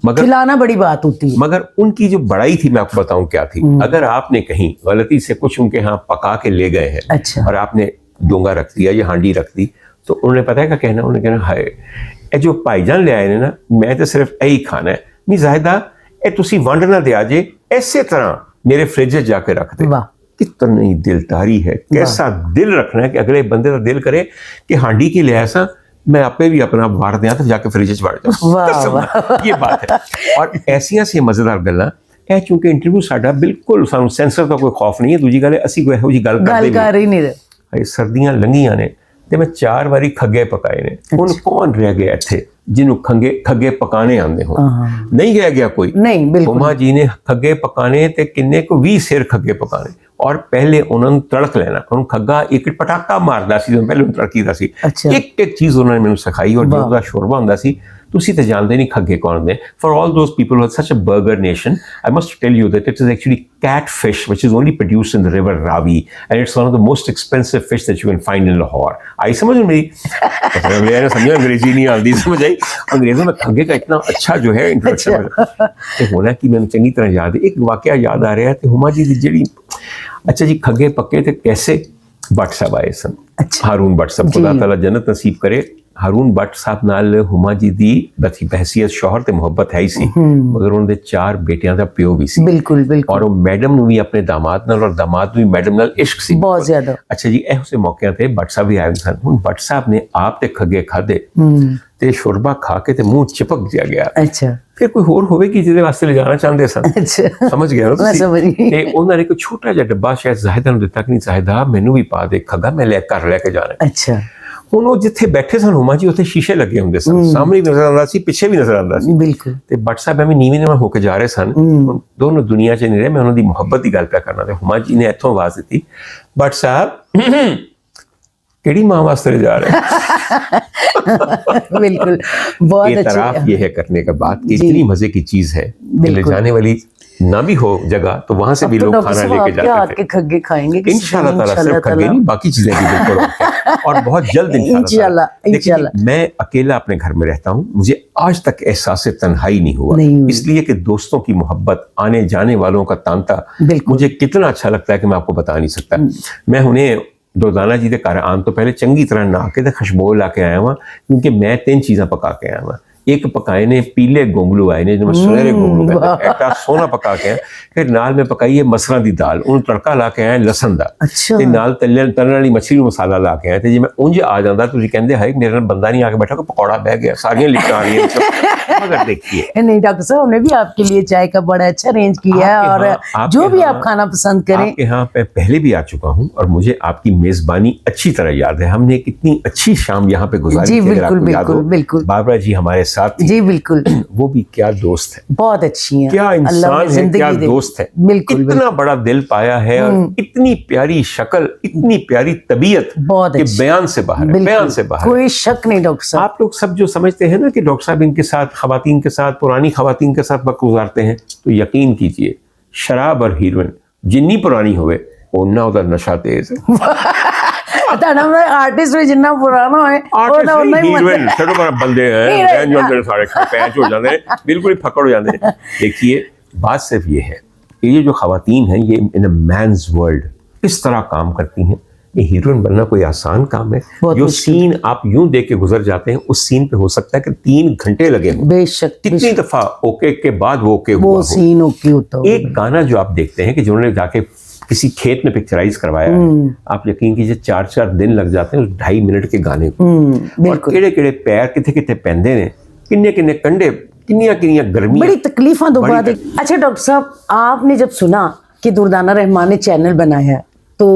मगर खिलाना बड़ी बात होती है। मगर उनकी जो बड़ाई थी मैं आपको बताऊं क्या थी। अगर आपने कहीं गलती से कुछ उनके यहाँ पका के ले गए हैं और आपने डोंगा रख दिया या हांडी रख दी, तो उन्होंने पता है क्या कहना, उन्होंने कहना हाय ए जो भाईजान ले आए ने ना, मैं तो सिर्फ यही खाना है, नहीं जाहिदा ए तुसी वंड ना दिया जे, इसे तरह मेरे फ्रिज जाके रख दे। कितनी दिलदारी है, कैसा दिल रखना है कि अगले बंदे का दिल करे कि हांडी की ले ऐसा मैं आपे भी अपना वार दिया तो जाके फ्रिज च वड़ जाऊं। ये बात है। और ऐसियां सी मजेदार गल्लां ਇਹ ਚੂੰਕਿ ਇੰਟਰਵਿਊ ਸਾਡਾ ਬਿਲਕੁਲ ਸਾਨੂੰ ਸੈਂਸਰ ਦਾ ਕੋਈ ਖੌਫ ਨਹੀਂ ਹੈ। ਦੂਜੀ ਗੱਲ ਅਸੀਂ ਕੋਈ ਇਹੋ ਜਿਹੀ ਗੱਲ ਕਰ ਹੀ ਨਹੀਂ ਰਹੇ। ਸਰਦੀਆਂ ਲੰਘੀਆਂ ਨੇ ਤੇ ਮੈਂ 4 ਵਾਰੀ ਖੱਗੇ ਪਕਾਏ ਨੇ। ਹੁਣ ਕੌਣ ਰਹਿ ਗਿਆ ਇੱਥੇ ਜਿਹਨੂੰ ਖੱਗੇ ਪਕਾਣੇ ਆਉਂਦੇ ਹੋਣ? ਨਹੀਂ ਰਹਿ ਗਿਆ ਕੋਈ। ਨਹੀਂ ਬਿਲਕੁਲ। ਹੁਮਾ ਜੀ ਨੇ ਖੱਗੇ ਪਕਾਣੇ ਤੇ ਕਿੰਨੇ ਕੋ 20 ਸਿਰ ਖੱਗੇ ਪਕਾਣੇ, ਔਰ ਪਹਿਲੇ ਉਹਨਾਂ ਨੂੰ ਤੜਕ ਲੈਣਾ। ਹੁਣ ਖੱਗਾ ਇੱਕ ਪਟਾਕਾ ਮਾਰਦਾ ਸੀ ਜਦੋਂ ਪਹਿਲੇ ਉਹਨੂੰ ਤੜਕੀਦਾ ਸੀ। ਇੱਕ ਚੀਜ਼ ਉਹਨਾਂ ਨੇ ਮੈਨੂੰ ਸਿਖਾਈ, ਔਰ ਜਦੋਂ ਦਾ ਸ਼ੋਰਬਾ ਹੁੰਦਾ ਸੀ, ਤੁਸੀਂ ਤਾਂ ਜਾਣਦੇ ਨਹੀਂ ਖੱਗੇ ਕੌਣ ਨੇ। For all those people who are such a burger nation, I must tell you that it is actually catfish, which is only produced in the river Ravi, and it's one of the most expensive fish that you can find in Lahore. आई समझ मेरी? मैंने समझा अंग्रेजी नहीं आती, समझ आई? अंग्रेजों में खग्गे का इतना अच्छा जो है इंट्रोडक्शन होना कि मैंने चंगी तरह याद है। एक वाकया याद आ रहा है कि हुमा जी दी जेड़ी, अच्छा जी खग्गे पक्के थे कैसे? भट्ट साहब आए सन, हारून भट्ट साहब, खुदा ताला जन्नत नसीब करे। हारून भट्ट साहब नाल हुमा जी दी बहसीयत शौहर ते मुहब्बत है ही सी, मगर उन्होंने 4 बेटियां दा प्यो भी सी। बिल्कुल बिल्कुल। और वो मैडम नूं भी अपने दामाद नाल और दामाद नूं भी मैडम नाल इश्क सी बहुत ज्यादा। अच्छा जी ਇਹੋ से मौके ते भट्ट साहब भी आए सन। हुण भट्ट साहब ने आप ते खग्गे खाधे ਤੇ ਸ਼ੋਰਬਾ ਖਾ ਕੇ ਤੇ ਮੂੰਹ ਚਿਪਕ ਜਿਆ ਗਿਆ। ਅੱਛਾ, ਫਿਰ ਕੋਈ ਹੋਰ ਹੋਵੇਗੀ ਜਿਹਦੇ ਵਾਸਤੇ ਲਿਜਾਣਾ ਚਾਹੁੰਦੇ ਸਨ। ਅੱਛਾ, ਸਮਝ ਗਏ ਨਾ ਤੁਸੀਂ? ਤੇ ਉਹਨਾਂ ਨੇ ਕੋਈ ਛੋਟਾ ਜਿਹਾ ਡੱਬਾ ਸ਼ਾਇਦ ਜ਼ਾਹਿਦਾ ਨੂੰ ਦਿੱਤਾ ਕਿ ਨਹੀਂ ਜ਼ਾਹਿਦਾ ਮੈਨੂੰ ਵੀ ਪਾ ਦੇ ਖੱਗਾ, ਮੈਂ ਲੈ ਕੇ ਜਾਣਾ। ਅੱਛਾ, ਹੁਣ ਉਹ ਜਿੱਥੇ ਬੈਠੇ ਸਨ ਹੁਮਾ ਜੀ ਉੱਥੇ ਸ਼ੀਸ਼ੇ ਲੱਗੇ ਹੁੰਦੇ ਸਨ, ਸਾਹਮਣੇ ਵੀ ਨਜ਼ਰ ਆਉਂਦਾ ਸੀ, ਪਿੱਛੇ ਵੀ ਨਜ਼ਰ ਆਉਂਦਾ ਸੀ। ਬਿਲਕੁਲ। ਤੇ ਭੱਟ ਸਾਹਿਬ ਐਵੇਂ ਨੀਵੇਂ ਨਿਵਾ ਹੋ ਕੇ ਜਾ ਰਹੇ ਸਨ, ਦੋਨੋਂ ਦੁਨੀਆ 'ਚ ਨਹੀਂ ਰਹੇ। ਮੈਂ ਉਹਨਾਂ ਦੀ ਮੁਹੱਬਤ ਦੀ ਗੱਲ ਪਿਆ ਕਰਨਾ, ਤੇ ਹੁਮਾ ਜੀ ਨੇ ਇੱਥੋਂ ਆਵਾਜ਼ ਦਿੱਤੀ, ਭੱਟ ਸਾਹਿਬ केड़ी माँ वास्ते जा रहे हैं? बिल्कुल, बहुत अच्छी तरफ ये है करने का बात कि इतनी मजे की चीज है कि ले जाने वाली ना भी हो जगह तो वहां से भी लोग खाना लेके जाते थे। खग्गे खाएंगे इंशाल्लाह ताला, सिर्फ खग्गे नहीं बाकी चीजें भी बिल्कुल और बहुत जल्द इंशाल्लाह। मैं अकेला अपने घर में रहता हूँ, मुझे आज तक एहसास तन्हाई नहीं हुआ, इसलिए कि दोस्तों की मोहब्बत, आने जाने वालों का तांता मुझे कितना अच्छा लगता है कि मैं आपको बता नहीं सकता। मैं उन्हें दुर्दाना जी के घर आने तो पहले चंगी तरह नहा के खुशबू ला के आया हुआ, क्योंकि मैं 3 चीज़ां पका के आया हुआ। एक पकाए ने पीले गोंगलू आए ने जो सुनहरे गोंगलू कहते हैं, सोना पका के आया। फिर नाल में पकाई है मसरां दी दाल, उन्हें तड़का ला के आया लसन दा। अच्छा। ते नाल तलने वाली मछली मसाला ला के आया। ते जे मैं उंज आ जांदा तुसीं कहंदे हाय मेरे नाल बंदा नहीं आके बैठा, कोई पकौड़ा बह गया, सारियां लिखा आ रही हैं। मगर देखिए नहीं डॉक्टर साहब, हमने भी आपके लिए चाय का बड़ा अच्छा अरेंज किया है, और जो भी आप खाना पसंद करें। आपके यहाँ पे पहले भी आ चुका हूँ और मुझे आपकी मेजबानी अच्छी तरह याद है। हमने कितनी अच्छी शाम यहाँ पे गुजारी। जी बिल्कुल बिल्कुल बिल्कुल। बाबरा जी हमारे साथ थी, जी बिल्कुल, वो भी क्या दोस्त है, बहुत अच्छी हैं, क्या इंसान है, क्या दोस्त है, बिल्कुल इतना बड़ा दिल पाया है और इतनी प्यारी शक्ल, इतनी प्यारी तबीयत बहुत कि अच्छी, बयान से बाहर है, बिल्कुल, बयान से बाहर है। कोई शक नहीं डॉक्टर साहब। आप लोग सब जो समझते हैं ना कि डॉक्टर साहब इनके साथ, खवातीन के साथ, पुरानी खवातीन के साथ वक्त गुजारते हैं, तो यकीन कीजिए शराब और हीरोइन जितनी पुरानी होवे उतना उधर नशा तेज है। आर्टिस्ट भी जितना पुराना है हीरोइन छोटे बड़ा बंदे हैं जो अंदर सारे पैच हो जाते हैं, बिल्कुल ही फकड़ हो जाते हैं। देखिए बात सिर्फ ये है कि ये जो खवातीन हैं ये इन अ मैन्स वर्ल्ड इस तरह काम करती हैं। ये हीरोइन बनना कोई आसान काम है? जो सीन आप यूं देख के गुजर जाते हैं उस सीन पे हो सकता है कि 3 घंटे लगे हों। बेशक, कितनी दफा ओके के बाद वो ओके वो हुआ सीन ओके होता है। एक गाना जो आप देखते हैं कि जिन्होंने जाके किसी खेत में पिक्चराइज करवाया है, आप यकीन कीजिए 4-4 दिन लग जाते हैं उस 2.5 मिनट के गाने को। और केड़े केड़े पैर किथे किथे पैंदे ने, किन्ने किन्ने कंडे, किन्नियां गर्मी, बड़ी तकलीफां तो बाद। अच्छा डॉक्टर साहब, आपने जब सुना कि दुर्दाना रहमान ने चैनल बनाया है, तो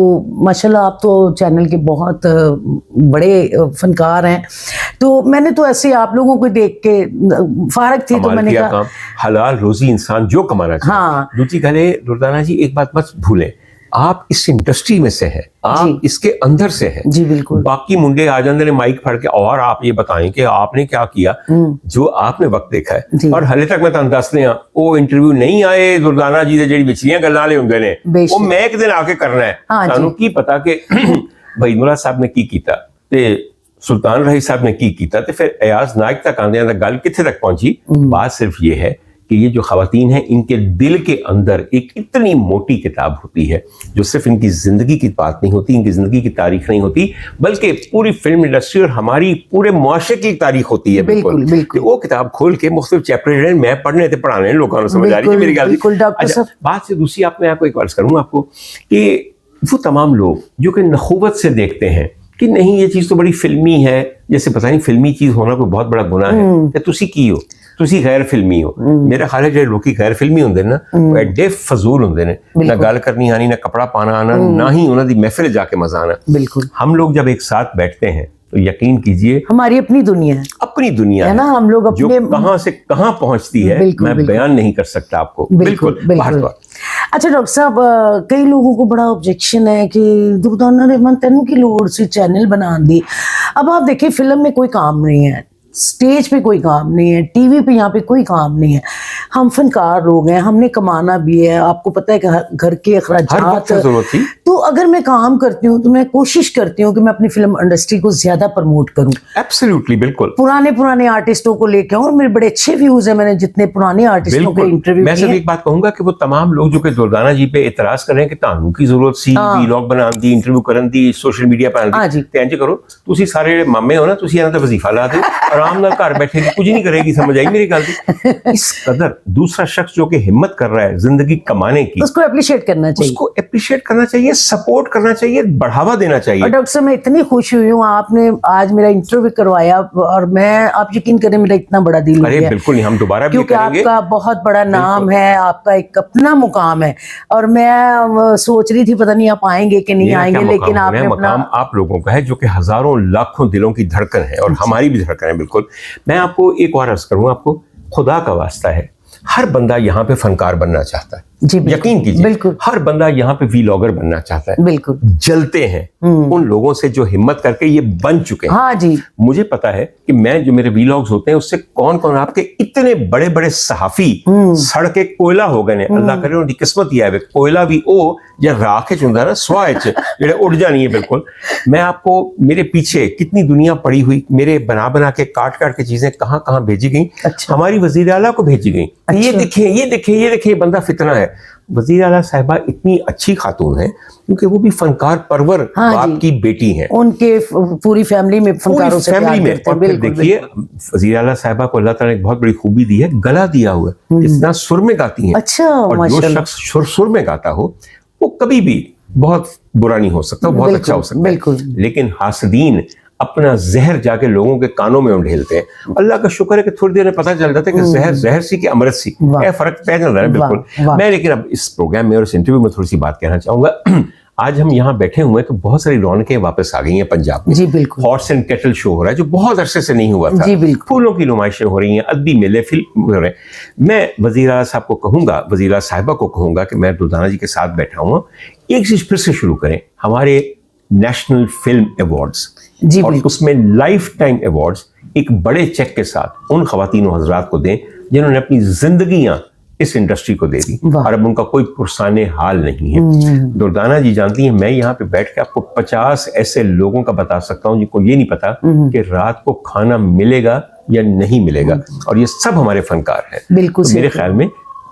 माशाल्लाह आप तो चैनल के बहुत बड़े फनकार हैं, तो मैंने तो ऐसे आप लोगों को देख के फारग थी तो मैंने कहा हलाल रोजी इंसान जो कमाना चाहिए। हाँ। दूसरी गले दुर्दाना जी एक बात मत भूलें, आप इस इंडस्ट्री में से हैं, आप इसके अंदर से हैं। जी बिल्कुल। बाकी मुंडे आ जाते हैं माइक फड़ के और आप ये बताएं कि आपने क्या किया जो आपने वक्त देखा है। और हले तक मैं तुहानू दस दियां वो इंटरव्यू नहीं आए दुर्दाना जी दे जेडी विचलियां गल्लां वाले हुंदे ने, वो मैं एक दिन आके करना है। तुहानू की पता कि भाई नूरा साहब ने की कीता ते सुल्तान रही साहब ने की कीता ते फिर अयाज नायक तक आंदे आंदे गल कित्थे तक पहुंची। बात सिर्फ ये है कि ये जो खवातीन हैं इनके दिल के अंदर एक इतनी मोटी किताब होती है जो सिर्फ इनकी जिंदगी की बात नहीं होती, इनकी जिंदगी की तारीख नहीं होती, बल्कि पूरी फिल्म इंडस्ट्री और हमारी पूरे मुआशरे की तारीख होती है। बिल्कुल बिल्कुल। वो किताब खोल के मुख्तलिफ चैप्टर मैं पढ़ने थे, पढ़ाने लोगों को समझ आ रही है मेरी गल। अच्छा, बात से दूसरी मैं आपको एक बात करूंगा आपको कि वो तमाम लोग जो कि नखुवत से देखते हैं कि नहीं ये चीज तो बड़ी फिल्मी है, जैसे पता नहीं फिल्मी चीज होना कोई बहुत बड़ा गुनाह है, या तुसी की हो, तुसी गैर फिल्मी हो। मेरा ख्याल है जो लोग गैर फिल्मी होंगे ना वो एडे फजूल होंगे ने, ना गल करनी आनी, ना कपड़ा पाना आना, ना ही उन्होंने महफिल जाके मजा आना। बिल्कुल। हम लोग जब एक साथ बैठते हैं तो यकीन कीजिए हमारी अपनी दुनिया है, अपनी दुनिया है ना, हम लोग अपने जो कहां से कहां पहुंचती है मैं बयान नहीं कर सकता आपको। बिल्कुल। अच्छा डॉक्टर साहब, कई लोगों को बड़ा ऑब्जेक्शन है कि दुर्दाना रहमान तेनू की लोड़ से चैनल बना दी। अब आप देखिए फिल्म में कोई काम नहीं है, स्टेज पे कोई काम नहीं है, टीवी पे यहाँ पे कोई काम नहीं है, हम फनकार लोग हैं, हमने कमाना भी है, आपको पता है कि घर के अखराजात। तो अगर मैं काम करती हूँ तो मैं कोशिश करती हूँ कि मैं अपनी फिल्म इंडस्ट्री को ज्यादा प्रमोट करूँ। एब्सोल्युटली, बिल्कुल। पुराने आर्टिस्टों को लेके आऊँ, और मेरे बड़े अच्छे व्यूज है, मैंने जितने पुराने आर्टिस्टों के इंटरव्यू। मैं सिर्फ एक बात कहूंगा कि वो तमाम लोग जो कि दुर्दाना जी पे इतराज कर रहे हैं कि तानू की जरूरत सी वीलॉग बनान दी, इंटरव्यू करन दी, सोशल मीडिया पर आन दी, ते इंज करो तुसी सारे मामे हो ना, तुसी इन्हां दा वजीफा ला दो, आराम नाल घर बैठे कुछ नहीं करेगी। समझ आई मेरी गल? इस कदर दूसरा शख्स जो कि हिम्मत कर रहा है जिंदगी कमाने की, उसको एप्रिशिएट करना चाहिए, उसको एप्रिशिएट करना चाहिए, सपोर्ट करना चाहिए, बढ़ावा देना चाहिए। और डॉक्टर साहब मैं इतनी खुश हुई हूँ, आपने आज मेरा इंटरव्यू करवाया और मैं, आप यकीन करें मेरा इतना बड़ा दिल अरे बिल्कुल नहीं, हम दोबारा भी क्योंकि आपका बहुत बड़ा नाम है, आपका एक अपना मुकाम है, और मैं सोच रही थी पता नहीं आप आएंगे कि नहीं आएंगे, लेकिन आपने मुकाम आप लोगों का है जो कि हजारों लाखों दिलों की धड़कन है और हमारी भी धड़कन है। बिल्कुल। मैं आपको एक और अर्ज करूँ, आपको खुदा का वास्ता है, हर बंदा यहाँ पे फनकार बनना चाहता है। यकीन कीजिए, बिल्कुल। हर बंदा यहाँ पे वीलॉगर बनना चाहता है। बिल्कुल। जलते हैं उन लोगों से जो हिम्मत करके ये बन चुके हैं। हाँ जी। मुझे पता है कि मैं जो मेरे वीलॉग्स होते हैं उससे कौन कौन आपके इतने बड़े बड़े सहाफी सड़के कोयला हो गए हैं। अल्लाह करे उनकी किस्मत ही है, कोयला भी ओ या राख चुंदा ना स्वाह जेड़े उड़ जानी है। बिल्कुल। मैं आपको मेरे पीछे कितनी दुनिया पड़ी हुई, मेरे बना के काट के चीजें कहाँ कहाँ भेजी गई। अच्छा। हमारी वजीर आला को भेजी गई। अच्छा। ये देखिए बंदा फितना है। वजीर आला साहिबा इतनी अच्छी खातून है क्योंकि वो भी फनकार परवर बाप की बेटी हैं, उनके पूरी फैमिली में फनकारों से प्यार करते हैं। और फिर देखिए वजीर आला साहिबा को अल्लाह ताला ने एक बहुत बड़ी खूबी दी है, गला दिया हुआ है, इतना सुर में गाती हैं। अच्छा। और जो शख्स सुर में गाता हो वो कभी भी बहुत बुरा नहीं हो सकता, बहुत अच्छा हो सकता है। लेकिन हासदीन अपना जहर जाके लोगों के कानों में उंडेलते हैं। अल्लाह का शुक्र है कि थोड़ी देर में पता चल जाता है कि जहर सी कि अमृत सी, फर्क तय चल रहा है। बिल्कुल। मैं लेकिन अब इस प्रोग्राम में और इस इंटरव्यू में थोड़ी सी बात कहना चाहूंगा। आज हम यहाँ बैठे हुए हैं तो बहुत सारी रौनकें वापस आ गई हैं पंजाब में। जी बिल्कुल। हॉर्स एंड कैटल शो हो रहा है जो बहुत अरसे से नहीं हुआ था। जी बिल्कुल। फूलों की नुमाइशें हो रही हैं, अदबी मेले, फिल्म हो रहे हैं। मैं वज़ीर साहब को कहूँगा, वज़ीर साहिबा को कहूँगा कि मैं दुर्दाना जी के साथ बैठा हूँ, एक चीज़ फिर से शुरू करें, हमारे नेशनल फिल्म अवार्ड्स, जी और बिल्कुल। उसमें लाइफ टाइम अवार्ड्स एक बड़े चेक के साथ उन ख़वातीन व हज़रात को दें जिन्होंने अपनी जिंदगियां इस इंडस्ट्री को दे दी और अब उनका कोई पुरसाने हाल नहीं है। दुर्दाना जी जानती हैं, मैं यहाँ पे बैठ के आपको 50 ऐसे लोगों का बता सकता हूँ जिनको ये नहीं पता कि रात को खाना मिलेगा या नहीं मिलेगा, और ये सब हमारे फनकार हैं। बिल्कुल तो मेरे ख्याल में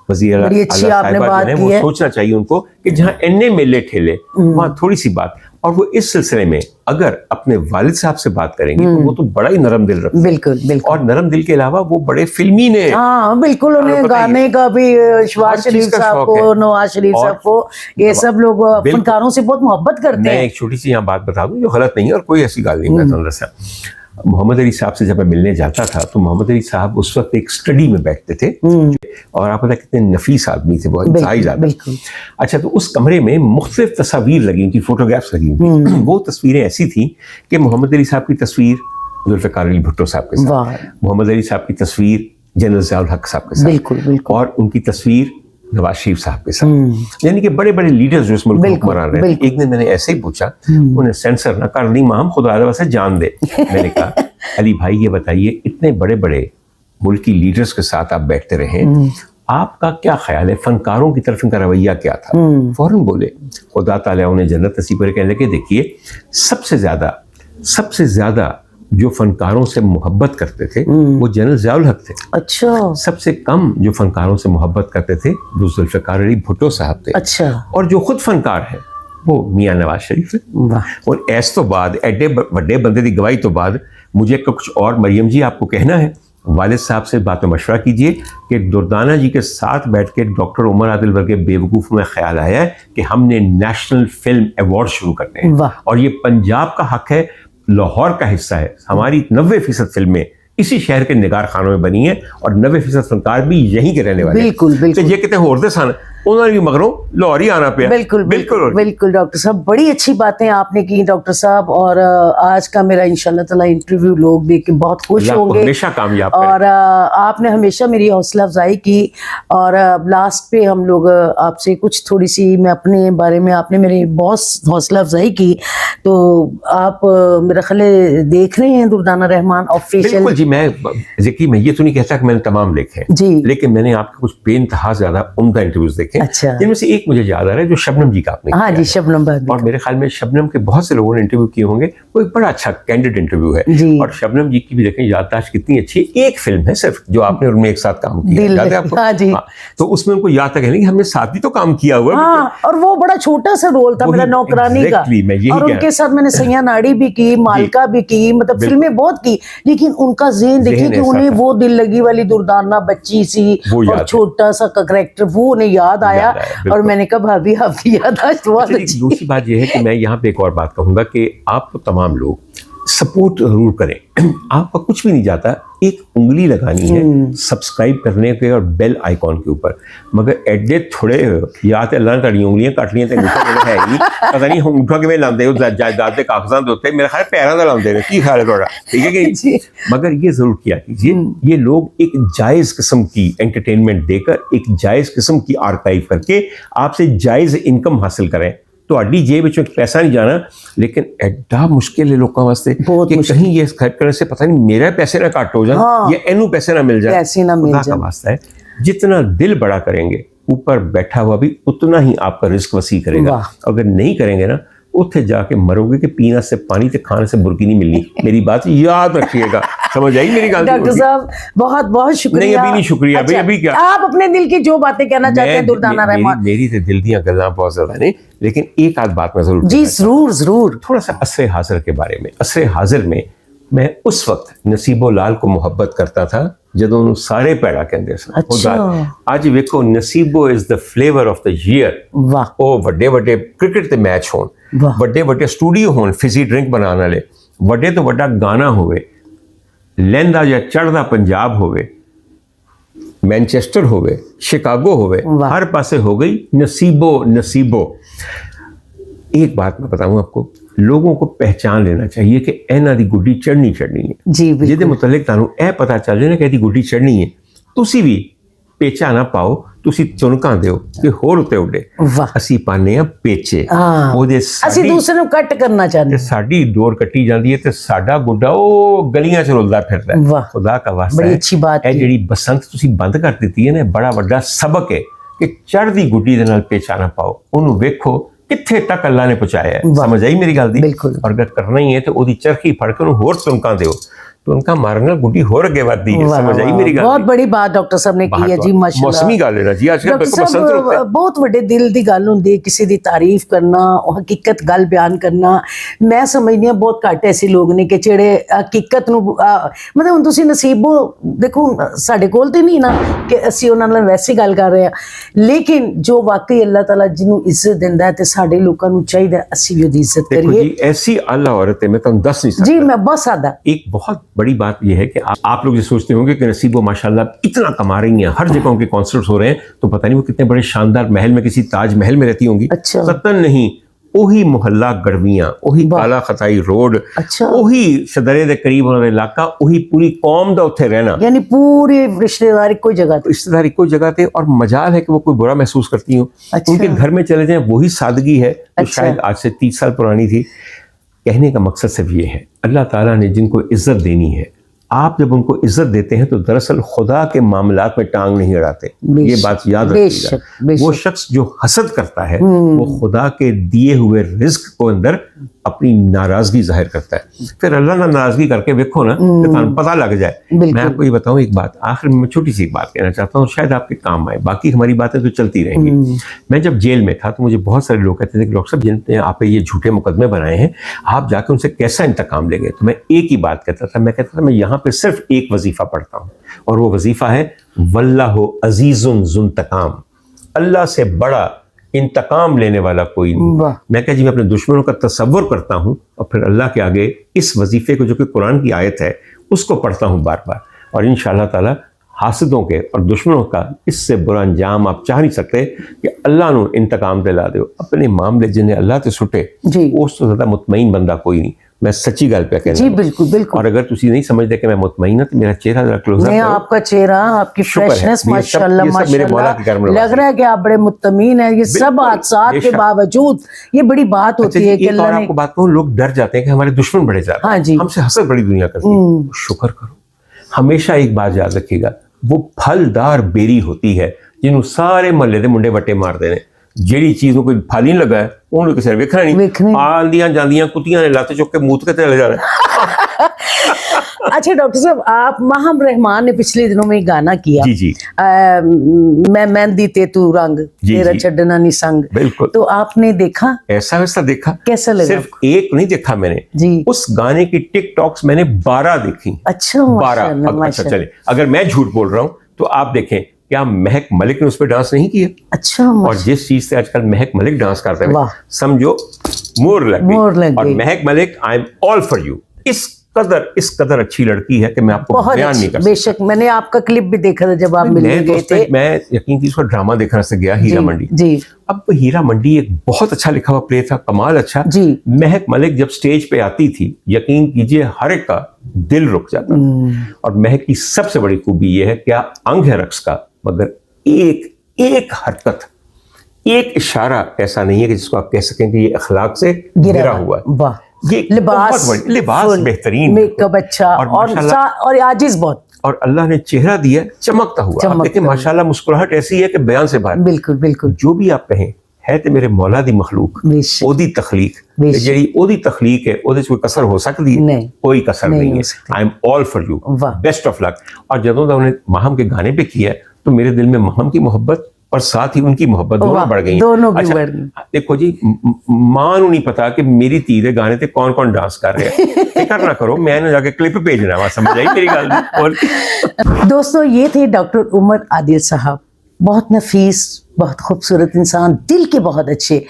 वज़ीर आला साहिबा जो है वो सोचना चाहिए उनको कि जहाँ एने मेले ठेले वहाँ थोड़ी सी बात, और वो इस सिलसिले में अगर अपने वालिद साहब से बात करेंगे तो वो तो बड़ा ही नरम दिल रखते हैं। बिल्कुल बिल्कुल। और नरम दिल के अलावा वो बड़े फिल्मी ने, हाँ बिल्कुल, उन्हें गाने का भी शहबाज शरीफ साहब को, नवाज शरीफ साहब को, ये सब लोग फनकारों से बहुत मोहब्बत करते हैं। मैं एक छोटी सी यहाँ बात बता दूं जो गलत नहीं है और कोई ऐसी गाल नहीं मैं मोहम्मद अली साहब से जब मैं मिलने जाता था तो मोहम्मद अली साहब उस वक्त एक स्टडी में बैठते थे और आप पता कितने नफीस आदमी थे, बहुत जायज आदमी। अच्छा, तो उस कमरे में मुख्तलिफ तस्वीर लगी थी, फोटोग्राफ्स लगी थी। वो तस्वीरें ऐसी थी कि मोहम्मद अली साहब की तस्वीर जुल्फ़िकार अली भुट्टो साहब के साथ, मोहम्मद अली साहब की तस्वीर जनरल ज़ियाउल हक साहब के साथ, और उनकी तस्वीर नवाज शरीफ साहब के साथ, यानी कि बड़े बड़े लीडर्स जो इस मुल्क को हुक्मरान रहे थे। एक दिन मैंने ऐसे ही पूछा, उन्हें सेंसर ना कर दी, मां खुदा से जान दे। मैंने कहा अली भाई ये बताइए, इतने बड़े बड़े मुल्की लीडर्स के साथ आप बैठते रहे, आपका क्या ख्याल है, फनकारों की तरफ इनका रवैया क्या था? फौरन बोले, खुदा ताला उन्हें जन्नत नसीब करे, कहने लगे देखिए सबसे ज्यादा जो फनकारों से मोहब्बत करते थे वो जनरल ज़ियाउल हक थे। अच्छा। सबसे कम जो फनकारों से मोहब्बत करते थे वो जुल्फ़िकार अली भुट्टो साहब थे। अच्छा। और जो खुद फनकार है वो मियाँ नवाज शरीफ है। और ऐस तो बाद एडे बड़े बंदे की गवाही तो बाद मुझे कुछ और, मरियम जी आपको कहना है, वालिद साहब से बात में मशवरा कीजिए कि दुर्दाना जी के साथ बैठ के डॉक्टर उमर आदिल वर्गे बेवकूफ़ में ख्याल आया है कि हमने नेशनल फिल्म अवार्ड शुरू करने हैं, और ये पंजाब का हक है, लाहौर का हिस्सा है। हमारी 90% फिल्में इसी शहर के निगार खानों में बनी है और 90% फनकार भी यहीं के रहने वाले। बिल्कुल बिल्कुल। तो ये कितने होर दे सन उन्होंने भी मगरों लाहौर ही आना पे। बिल्कुल बिल्कुल बिल्कुल। डॉक्टर साहब बड़ी अच्छी बातें आपने की डॉक्टर साहब, और आज का मेरा इंशाल्लाह ताला इंटरव्यू लोग देख के बहुत खुश होंगे, हमेशा कामयाब। और आपने हमेशा मेरी हौसला अफजाई की, और लास्ट पे हम लोग आपसे कुछ थोड़ी सी, मैं अपने बारे में, आपने मेरी बहुत हौसला अफजाई की, तो आप मेरा ख्याल देख रहे हैं दुर्दाना रहमान ऑफिशियल? बिल्कुल जी। मैं ये तो नहीं कहता कि मैंने तमाम देखे जी, लेकिन मैंने आपके कुछ बेइंतहा ज्यादा उम्दा इंटरव्यूज देखे। अच्छा। जिनमें से एक मुझे याद आ रहा है जो शबनम जी का आपने हाँ जी, शबनम भाभी, और मेरे ख्याल में शबनम के बहुत से लोगों ने इंटरव्यू किए होंगे, वो एक बड़ा अच्छा कैंडिड इंटरव्यू है जी। और शबनम जी की भी देखें याददाश्त कितनी अच्छी है। एक फिल्म है सिर्फ जो आपने और उनमें एक साथ काम किया, याद है आपको? हाँ जी। हाँ, तो उसमें उनको याद तक है कि हमने साथ भी तो काम किया हुआ है। हाँ, और वो बड़ा छोटा सा रोल था मेरा, नौकरानी का, और उनके साथ मैंने सैया नाड़ी भी की, मालका भी की, मतलब फिल्में बहुत की, लेकिन उनका ज़हन देखिए कि उन्हें वो दिल लगी वाली दुर्दाना बच्ची सी और छोटा सा कैरेक्टर वो उन्हें याद आया, और मैंने कहा भाभी आपकी याददाश्त बहुत अच्छी। दूसरी बात यह है कि मैं यहाँ पे एक और बात कहूंगा कि आप तो तमाम लोग सपोर्ट जरूर करें, आपका कुछ भी नहीं जाता, एक उंगली लगानी है सब्सक्राइब करने के और बेल आइकॉन के ऊपर, मगर एडे थोड़े या तो अल्लाह ने ताड़ी उंगलियां कट लियां ते अंगूठा है ही पता नहीं अंगूठा किवें लांदे हो, जायदाद के कागजात दे उत्ते मेरे ख्याल पैरां दा लांदे ने, की ख्याल है थोड़ा? ठीक है कि मगर ये जरूर किया कीजिए, ये लोग एक जायज़ किस्म की एंटरटेनमेंट देकर, एक जायज़ किस्म की आर्काइव करके आपसे जायज़ इनकम हासिल करें, तो अड्डी जेब विचों पैसा नहीं जाना, लेकिन एड्डा मुश्किल है लोगों वास्ते कि कहीं ये खर्च करने से पता नहीं मेरा पैसे ना काट हो जाए, हाँ, या एनू पैसे ना मिल जाए, पैसे ना मिल जाए। वास्ता है जितना दिल बड़ा करेंगे ऊपर बैठा हुआ भी उतना ही आपका रिस्क वसी करेगा। अगर नहीं करेंगे ना उत्थे जाके मरोगे कि पीना से पानी ते खाने से बुरकी नहीं मिलनी। मेरी बात याद रखिएगा, समझ आई मेरी बात? डॉक्टर साहब बहुत बहुत शुक्रिया। नहीं अभी नहीं शुक्रिया। अच्छा, अभी क्या आप अपने दिल की जो बातें कहना चाहते हैं दुर्दाना रहमान? मेरी तो दिल दियां गल्लां बहुत ज्यादा नहीं, लेकिन एक आध बात मैं जरूर जी जरूर जरूर थोड़ा सा असरे हाजिर के बारे में। असरे हाजिर में मैं उस वक्त नसीबो लाल को मोहब्बत करता था ਜਦੋਂ ਉਹਨੂੰ ਸਾਰੇ ਪੈੜਾ ਕਹਿੰਦੇ ਸਨ। ਅੱਜ ਵੇਖੋ Naseebo is the flavour of the year. ਉਹ ਵੱਡੇ ਵੱਡੇ ਕ੍ਰਿਕਟ ਦੇ ਮੈਚ ਹੋਣ, ਵੱਡੇ ਵੱਡੇ ਸਟੂਡੀਓ ਹੋਣ ਫਿਜ਼ੀ ਡਰਿੰਕ ਬਣਾਉਣ ਵਾਲੇ, ਵੱਡੇ ਤੋਂ ਵੱਡਾ ਗਾਣਾ ਹੋਵੇ, ਲਹਿੰਦਾ ਜਾਂ ਚੜ੍ਹਦਾ ਪੰਜਾਬ ਹੋਵੇ, ਮੈਨਚੈਸਟਰ ਹੋਵੇ, ਸ਼ਿਕਾਗੋ ਹੋਵੇ, ਹਰ ਪਾਸੇ ਹੋ ਗਈ ਨਸੀਬੋ ਨਸੀਬੋ। ایک بات میں بتاؤں آپ کو, لوگوں کو پہچان لینا چاہیے کہ ਇਹਨਾਂ ਦੀ ਗੁੱਡੀ ਚੜਨੀ ਹੈ ਜੀ ਬਿਲਕੁਲ ਜਿਹਦੇ ਮੁਤਲਕ ਤੁਹਾਨੂੰ ਇਹ ਪਤਾ ਚੱਲ ਜਾਏ ਨਾ ਕਿ ਇਹਦੀ ਗੁੱਡੀ ਚੜਨੀ ਹੈ, ਤੁਸੀਂ ਵੀ ਪੇਚਾ ਨਾ ਪਾਓ, ਤੁਸੀਂ ਚੁਣਕਾਂ ਦਿਓ ਕਿ ਹੋਰ ਉੱਤੇ ਉੱਡੇ. ਵਾਹ ਅਸੀਂ ਪਾਉਂਦੇ ਆ ਪੇਚੇ, ਹਾਂ ਉਹਦੇ ਅਸੀਂ ਦੂਸਰੇ ਨੂੰ ਕੱਟ ਕਰਨਾ ਚਾਹੁੰਦੇ ਤੇ ਸਾਡੀ ਡੋਰ ਕੱਟੀ ਜਾਂਦੀ ਹੈ ਤੇ ਸਾਡਾ ਗੁੱਡਾ ਉਹ ਗਲੀਆਂ 'ਚ ਰੁਲਦਾ ਫਿਰਦਾ ਹੈ. ਵਾਹ ਖੁਦਾ ਦਾ ਵਾਸਤਾ ਬੜੀ ਹੈ, ਅੱਛੀ ਬਾਤ ਇਹ ਹੈ। ਜਿਹੜੀ ਬਸੰਤ ਤੁਸੀਂ ਬੰਦ ਕਰ ਦਿੱਤੀ ਹੈ ਨਾ, ਬੜਾ ਵੱਡਾ ਸਬਕ ਹੈ ਕਿ ਚੜ੍ਹਦੀ ਗੁੱਡੀ ਦੇ ਨਾਲ ਪੇਚਾ ਨਾ ਪਾਓ, ਉਹਨੂੰ ਵੇਖੋ ਕਿੱਥੇ ਤੱਕ ਅੱਲਾ ਨੇ ਪਹੁੰਚਾਇਆ ਹੈ. ਸਮਝ ਆਈ ਮੇਰੀ ਗੱਲ ਦੀ? ਬਿਲਕੁਲ। ਔਰ ਅਗਰ ਕਰਨਾ ਹੀ ਹੈ ਤੇ ਉਹਦੀ ਚਰਖੀ ਫੜ ਕੇ ਉਹਨੂੰ ਹੋਰ ਤੁਨਕਾਂ ਦਿਓ, ਤੁਨਕਾਂ ਮਾਰਨ ਨਾਲ ਗੁੱਡੀ ਹੋਰ ਅੱਗੇ ਵੱਧਦੀ ਹੈ. ਸਮਝ ਆਈ ਮੇਰੀ ਗੱਲ? ਬਹੁਤ ਬੜੀ ਬਾਤ ਡਾਕਟਰ ਸਾਹਿਬ ਨੇ ਕੀ ਹੈ ਜੀ, ਮਾਸ਼ਾਅੱਲਾ. ਮੌਸਮੀ ਗੱਲ ਹੈ ਨਾ ਜੀ, ਅੱਜ ਕੱਲ੍ਹ ਡਾਕਟਰ ਬਸੰਤ ਰੁੱਤ ਹੈ. ਸਾਹਿਬ ਬਹੁਤ ਵੱਡੇ ਦਿਲ ਦੀ ਗੱਲ ਹੁੰਦੀ ਹੈ ਕਿਸੇ ਦੀ ਤਾਰੀਫ ਕਰਨਾ, ਉਹ ਹਕੀਕਤ ਗੱਲ ਬਿਆਨ ਕਰਨਾ. ਮੈਂ ਸਮਝਦੀ ਹਾਂ ਬਹੁਤ ਘੱਟ ਐਸੇ ਲੋਕ ਨੇ ਕਿ ਜਿਹੜੇ ਹਕੀਕਤ ਨੂੰ ਮਤਲਬ ਹੁਣ ਤੁਸੀਂ ਨਸੀਬੋ ਦੇਖੋ ਸਾਡੇ ਕੋਲ ਤੇ ਨਹੀਂ ਨਾ ਕਿ ਅਸੀਂ ਉਹਨਾਂ ਨਾਲ ਵੈਸੀ ਗੱਲ ਕਰ ਰਹੇ ਹਾਂ, ਲੇਕਿਨ ਜੋ ਵਾਕਈ ਅੱਲਾਹ ਤਾਲਾ ਜਿਹਨੂੰ ਇੱਜ਼ਤ ਦਿੰਦਾ ਹੈ ਤੇ ਸਾਡੇ ਲੋਕਾਂ ਨੂੰ ਚਾਹੀਦਾ ਅਸੀਂ ਵੀ ਉਹਦੀ ਇੱਜ਼ਤ देखो ਕਰੀਏ. जी, ऐसी आला औरत है, मैं तुम दस नहीं सकता. जी मैं बहुत सादा. एक बहुत बड़ी बात यह है कि आप लोग ये सोचते होंगे कि नसीबो माशाल्लाह इतना कमा रही हैं, हर जगह उनके कॉन्सर्ट्स हो रहे हैं, तो पता नहीं वो कितने बड़े शानदार महल में, किसी ताज महल में रहती होंगी. अच्छा. कतन नहीं, ਉਹੀ ਮੁਹੱਲਾ ਗੜਵੀਆਂ, ਉਹੀ ਕਾਲਾ ਖਤਾਈ ਰੋਡ, ਉਹੀ ਸਦਰੇ ਦੇ ਕਰੀਬ ਉਹਨਾਂ ਦਾ ਇਲਾਕਾ, ਉਹੀ ਪੂਰੀ ਕੌਮ ਦਾ ਉੱਥੇ ਰਹਿਣਾ, यानी पूरे रिश्तेदार कोई जगह पे. रिश्तेदार एक कोई जगह थे. और मजाल है कि वो कोई बुरा महसूस करती हूँ. अच्छा। उनके घर में चले जाएं, वही सादगी है जो अच्छा। शायद आज से 30 साल पुरानी थी. कहने का मकसद सिर्फ ये है, अल्लाह ताला ने जिनको इज्जत देनी है, आप जब उनको इज्जत देते हैं तो दरअसल खुदा के मामलात में टांग नहीं अड़ाते. ये बात याद रखिएगा. वो शख्स जो हसद करता है वो खुदा के दिए हुए रिज्क को अंदर अपनी नाराजगी जाहिर करता है. फिर अल्लाह ना नाराजगी करके देखो ना तो ਤੁਹਾਨੂੰ पता लग जाए. मैं आपको ये बताऊं एक बात, आखिर में छोटी सी एक बात कहना चाहता हूँ, शायद आपके काम आए. बाकी हमारी बातें तो चलती रहेंगी. मैं जब जेल में था तो मुझे बहुत सारे लोग कहते थे कि डॉक्टर साहब जिनने आप ये झूठे मुकदमे बनाए हैं, आप जाके उनसे कैसा इंतकाम लेंगे? तो मैं एक ही बात कहता था, मैं कहता था मैं यहाँ पे सिर्फ एक वजीफा पढ़ता हूँ, और वो वजीफा है वल्लाहु अजीजुन ज़ुंतकाम. अल्लाह से बड़ा इंतकाम लेने वाला कोई नहीं. मैं कह जी मैं अपने दुश्मनों का तसव्वुर करता हूँ और फिर अल्लाह के आगे इस वजीफे को जो कि कुरान की आयत है उसको पढ़ता हूँ बार बार, और इंशाअल्लाह ताला हासिदों के और दुश्मनों का इससे बुरा अंजाम आप चाह नहीं सकते कि अल्लाह ने इंतकाम दिला दो. अपने मामले जिन्हें अल्लाह से सुटे उससे ज़्यादा मुतमईन बंदा कोई नहीं. मैं सच्ची गल पे कहना. जी बिल्कुल बिल्कुल. और अगर तुसी नहीं समझते कि मैं मुतमईन तो मेरा चेहरा जरा क्लोजर नहीं, आपका चेहरा, आपकी फ्रेशनेस माशाल्लाह माशाल्लाह लग रहा है कि आप बड़े मुत्तमीन हैं. ये सब हादसात के बावजूद ये बड़ी बात होती है कि अल्लाह ने. आपको बात कहूँ, लोग डर जाते हैं कि हमारे दुश्मन बड़े ज्यादा, हाँ जी, हमसे हसद बड़ी दुनिया करती है. शुक्र करो, हमेशा एक बात याद रखिएगा, वो फलदार बेरी होती है जिन्हों सारे महल्ले के मुंडे वट्टे मारते हैं. ਜਿਹੜੀ ਚੀਜ਼ ਨੂੰ ਕੋਈ ਫਲ ਨਹੀਂ ਲੱਗਾ ਉਹਨੂੰ ਕਿਸੇ ਨੇ ਵੇਖਣਾ ਨਹੀਂ. ਆਂਦੀਆਂ ਜਾਂਦੀਆਂ ਕੁੱਤੀਆਂ ਨੇ ਲੱਤ ਚੁੱਕ ਕੇ ਮੂਤ ਕੇ ਚਲੇ ਜਾਣਾ. अच्छा डॉक्टर साहब, आप माहम रहमान ने पिछले दिनों में गाना किया. जी जी. मैं मेहंदी ते तू रंग तेरा छड़ना नहीं संग. बिल्कुल. तो आपने देखा? ऐसा वैसा देखा. कैसा लगा? सिर्फ एक नहीं देखा मैंने जी. उस गाने की टिकटॉक्स मैंने 12 देखी. अच्छा 12. अच्छा चले, अगर मैं झूठ बोल रहा हूँ तो आप देखें क्या महक मलिक ने उस पर डांस नहीं किया? अच्छा. और जिस चीज से आजकल महक मलिक डांस करते हैं समझो मोर लग गई. और महक Malik I am all for you. इस कदर अच्छी लड़की है कि मैं आपको बयान नहीं कर सकता. बेशक मैंने आपका क्लिप भी देखा था जब आप मिलने गए थे. मैं यकीन की उसका ड्रामा देखने से गया हीरा मंडी. जी. अब हीरा मंडी एक बहुत अच्छा लिखा हुआ प्ले था, कमाल अच्छा जी. महक मलिक जब स्टेज पे आती थी यकीन कीजिए हर एक का दिल रुक जाता था. और महक की सबसे बड़ी खूबी ये है, क्या अंग है रक्स का, मगर एक हरकत, एक इशारा ऐसा नहीं है कि जिसको आप कह सकें कि ये अखलाक से गिरा हुआ है. ये लिबास बेहतरीन, मेकअप अच्छा, और आजिज बहुत, और अल्लाह ने चेहरा दिया चमकता हुआ. देखिए माशाल्लाह मुस्कुराहट ऐसी है कि बयान से बाहर. बिल्कुल बिल्कुल. जो भी आप कहें है ते मेरे मौला दी मखलूक, ओदी तखलीक, ਜਿਹੜੀ ਉਹਦੀ ਤਖਲੀਕ ਹੈ ਉਹਦੇ 'ਚ ਕੋਈ ਕਸਰ ਹੋ ਸਕਦੀ ਹੈ? नहीं, कोई कसर नहीं है. I am all for you, best of luck. और जब उन्होंने माहम के गाने पे किया तो मेरे दिल में माहम की मोहब्बत और साथ ही उनकी मोहब्बत दोनों बढ़ गई. दोनों की बढ़ गई. देखो जी, मां ਨੂੰ नहीं पता कि मेरी धी ਦੇ गाने ਤੇ कौन कौन डांस कर रहा है. फिक्र ना करो, मैंने जाके क्लिप भेजना है. समझ आई मेरी गल? दोस्तों, ये थे डॉक्टर उमर आदिल साहब. बहुत नफीस, بہت خوبصورت انسان, دل کے بہت اچھے.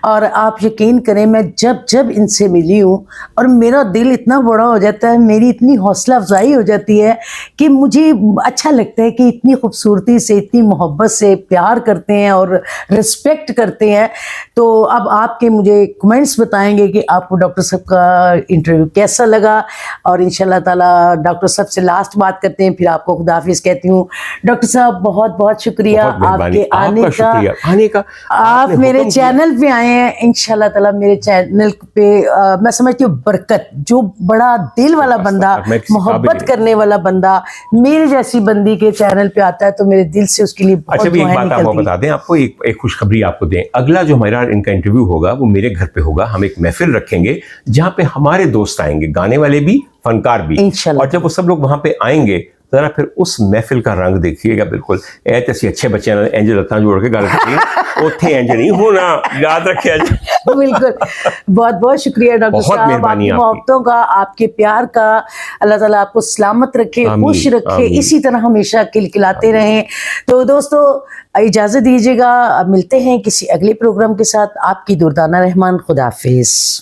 اور آپ یقین کریں میں جب ان سے ملی ہوں اور میرا دل اتنا بڑا ہو جاتا ہے, میری اتنی حوصلہ افزائی ہو جاتی ہے کہ مجھے اچھا لگتا ہے کہ اتنی خوبصورتی سے, اتنی محبت سے پیار کرتے ہیں اور رسپیکٹ کرتے ہیں. تو اب آپ کے مجھے کمنٹس بتائیں گے کہ آپ کو ڈاکٹر صاحب کا انٹرویو کیسا لگا, اور انشاءاللہ تعالی ڈاکٹر صاحب سے لاسٹ بات کرتے ہیں, پھر آپ کو خدا حافظ کہتی ہوں. ڈاکٹر صاحب بہت بہت شکریہ آپ کے آنے کا. آپ میرے چینل پہ آئے ہیں, انشاءاللہ تعالی میرے چینل پہ میں سمجھتی ہوں برکت, جو بڑا دل والا بندہ, محبت کرنے والا بندہ میرے جیسی بندی کے چینل پہ آتا ہے تو میرے دل سے اس کے لیے بہت اچھا بھی ایک دعائیں بات آپ کو نکلتی ہیں. بتا دیں, آپ کو ایک خوشخبری آپ کو دیں. اگلا جو ہمارا ان کا انٹرویو ہوگا وہ میرے گھر پہ ہوگا. ہم ایک محفل رکھیں گے جہاں پہ ہمارے دوست آئیں گے, گانے والے بھی, فنکار بھی. انشاءاللہ. اور جب وہ سب لوگ وہاں پہ آئیں گے ذرا پھر اس محفل کا رنگ دیکھیے گا. بالکل ایسے اچھے بچے اینجل رتنا جوڑ کے گال کرتی ہیں, اوتھے اینجل نہیں ہونا, یاد رکھے. بالکل, بہت بہت شکریہ ڈاکٹر بہت صاحب, آپ مہربانی کی آپ کی. محبتوں کا, آپ کے پیار کا. اللہ تعالیٰ آپ کو سلامت رکھے, آمین, خوش رکھے, آمین. اسی طرح ہمیشہ کلکلاتے رہیں. تو دوستو اجازت دیجیے گا, اب ملتے ہیں کسی اگلے پروگرام کے ساتھ. آپ کی دردانہ رحمان, خدا حافظ.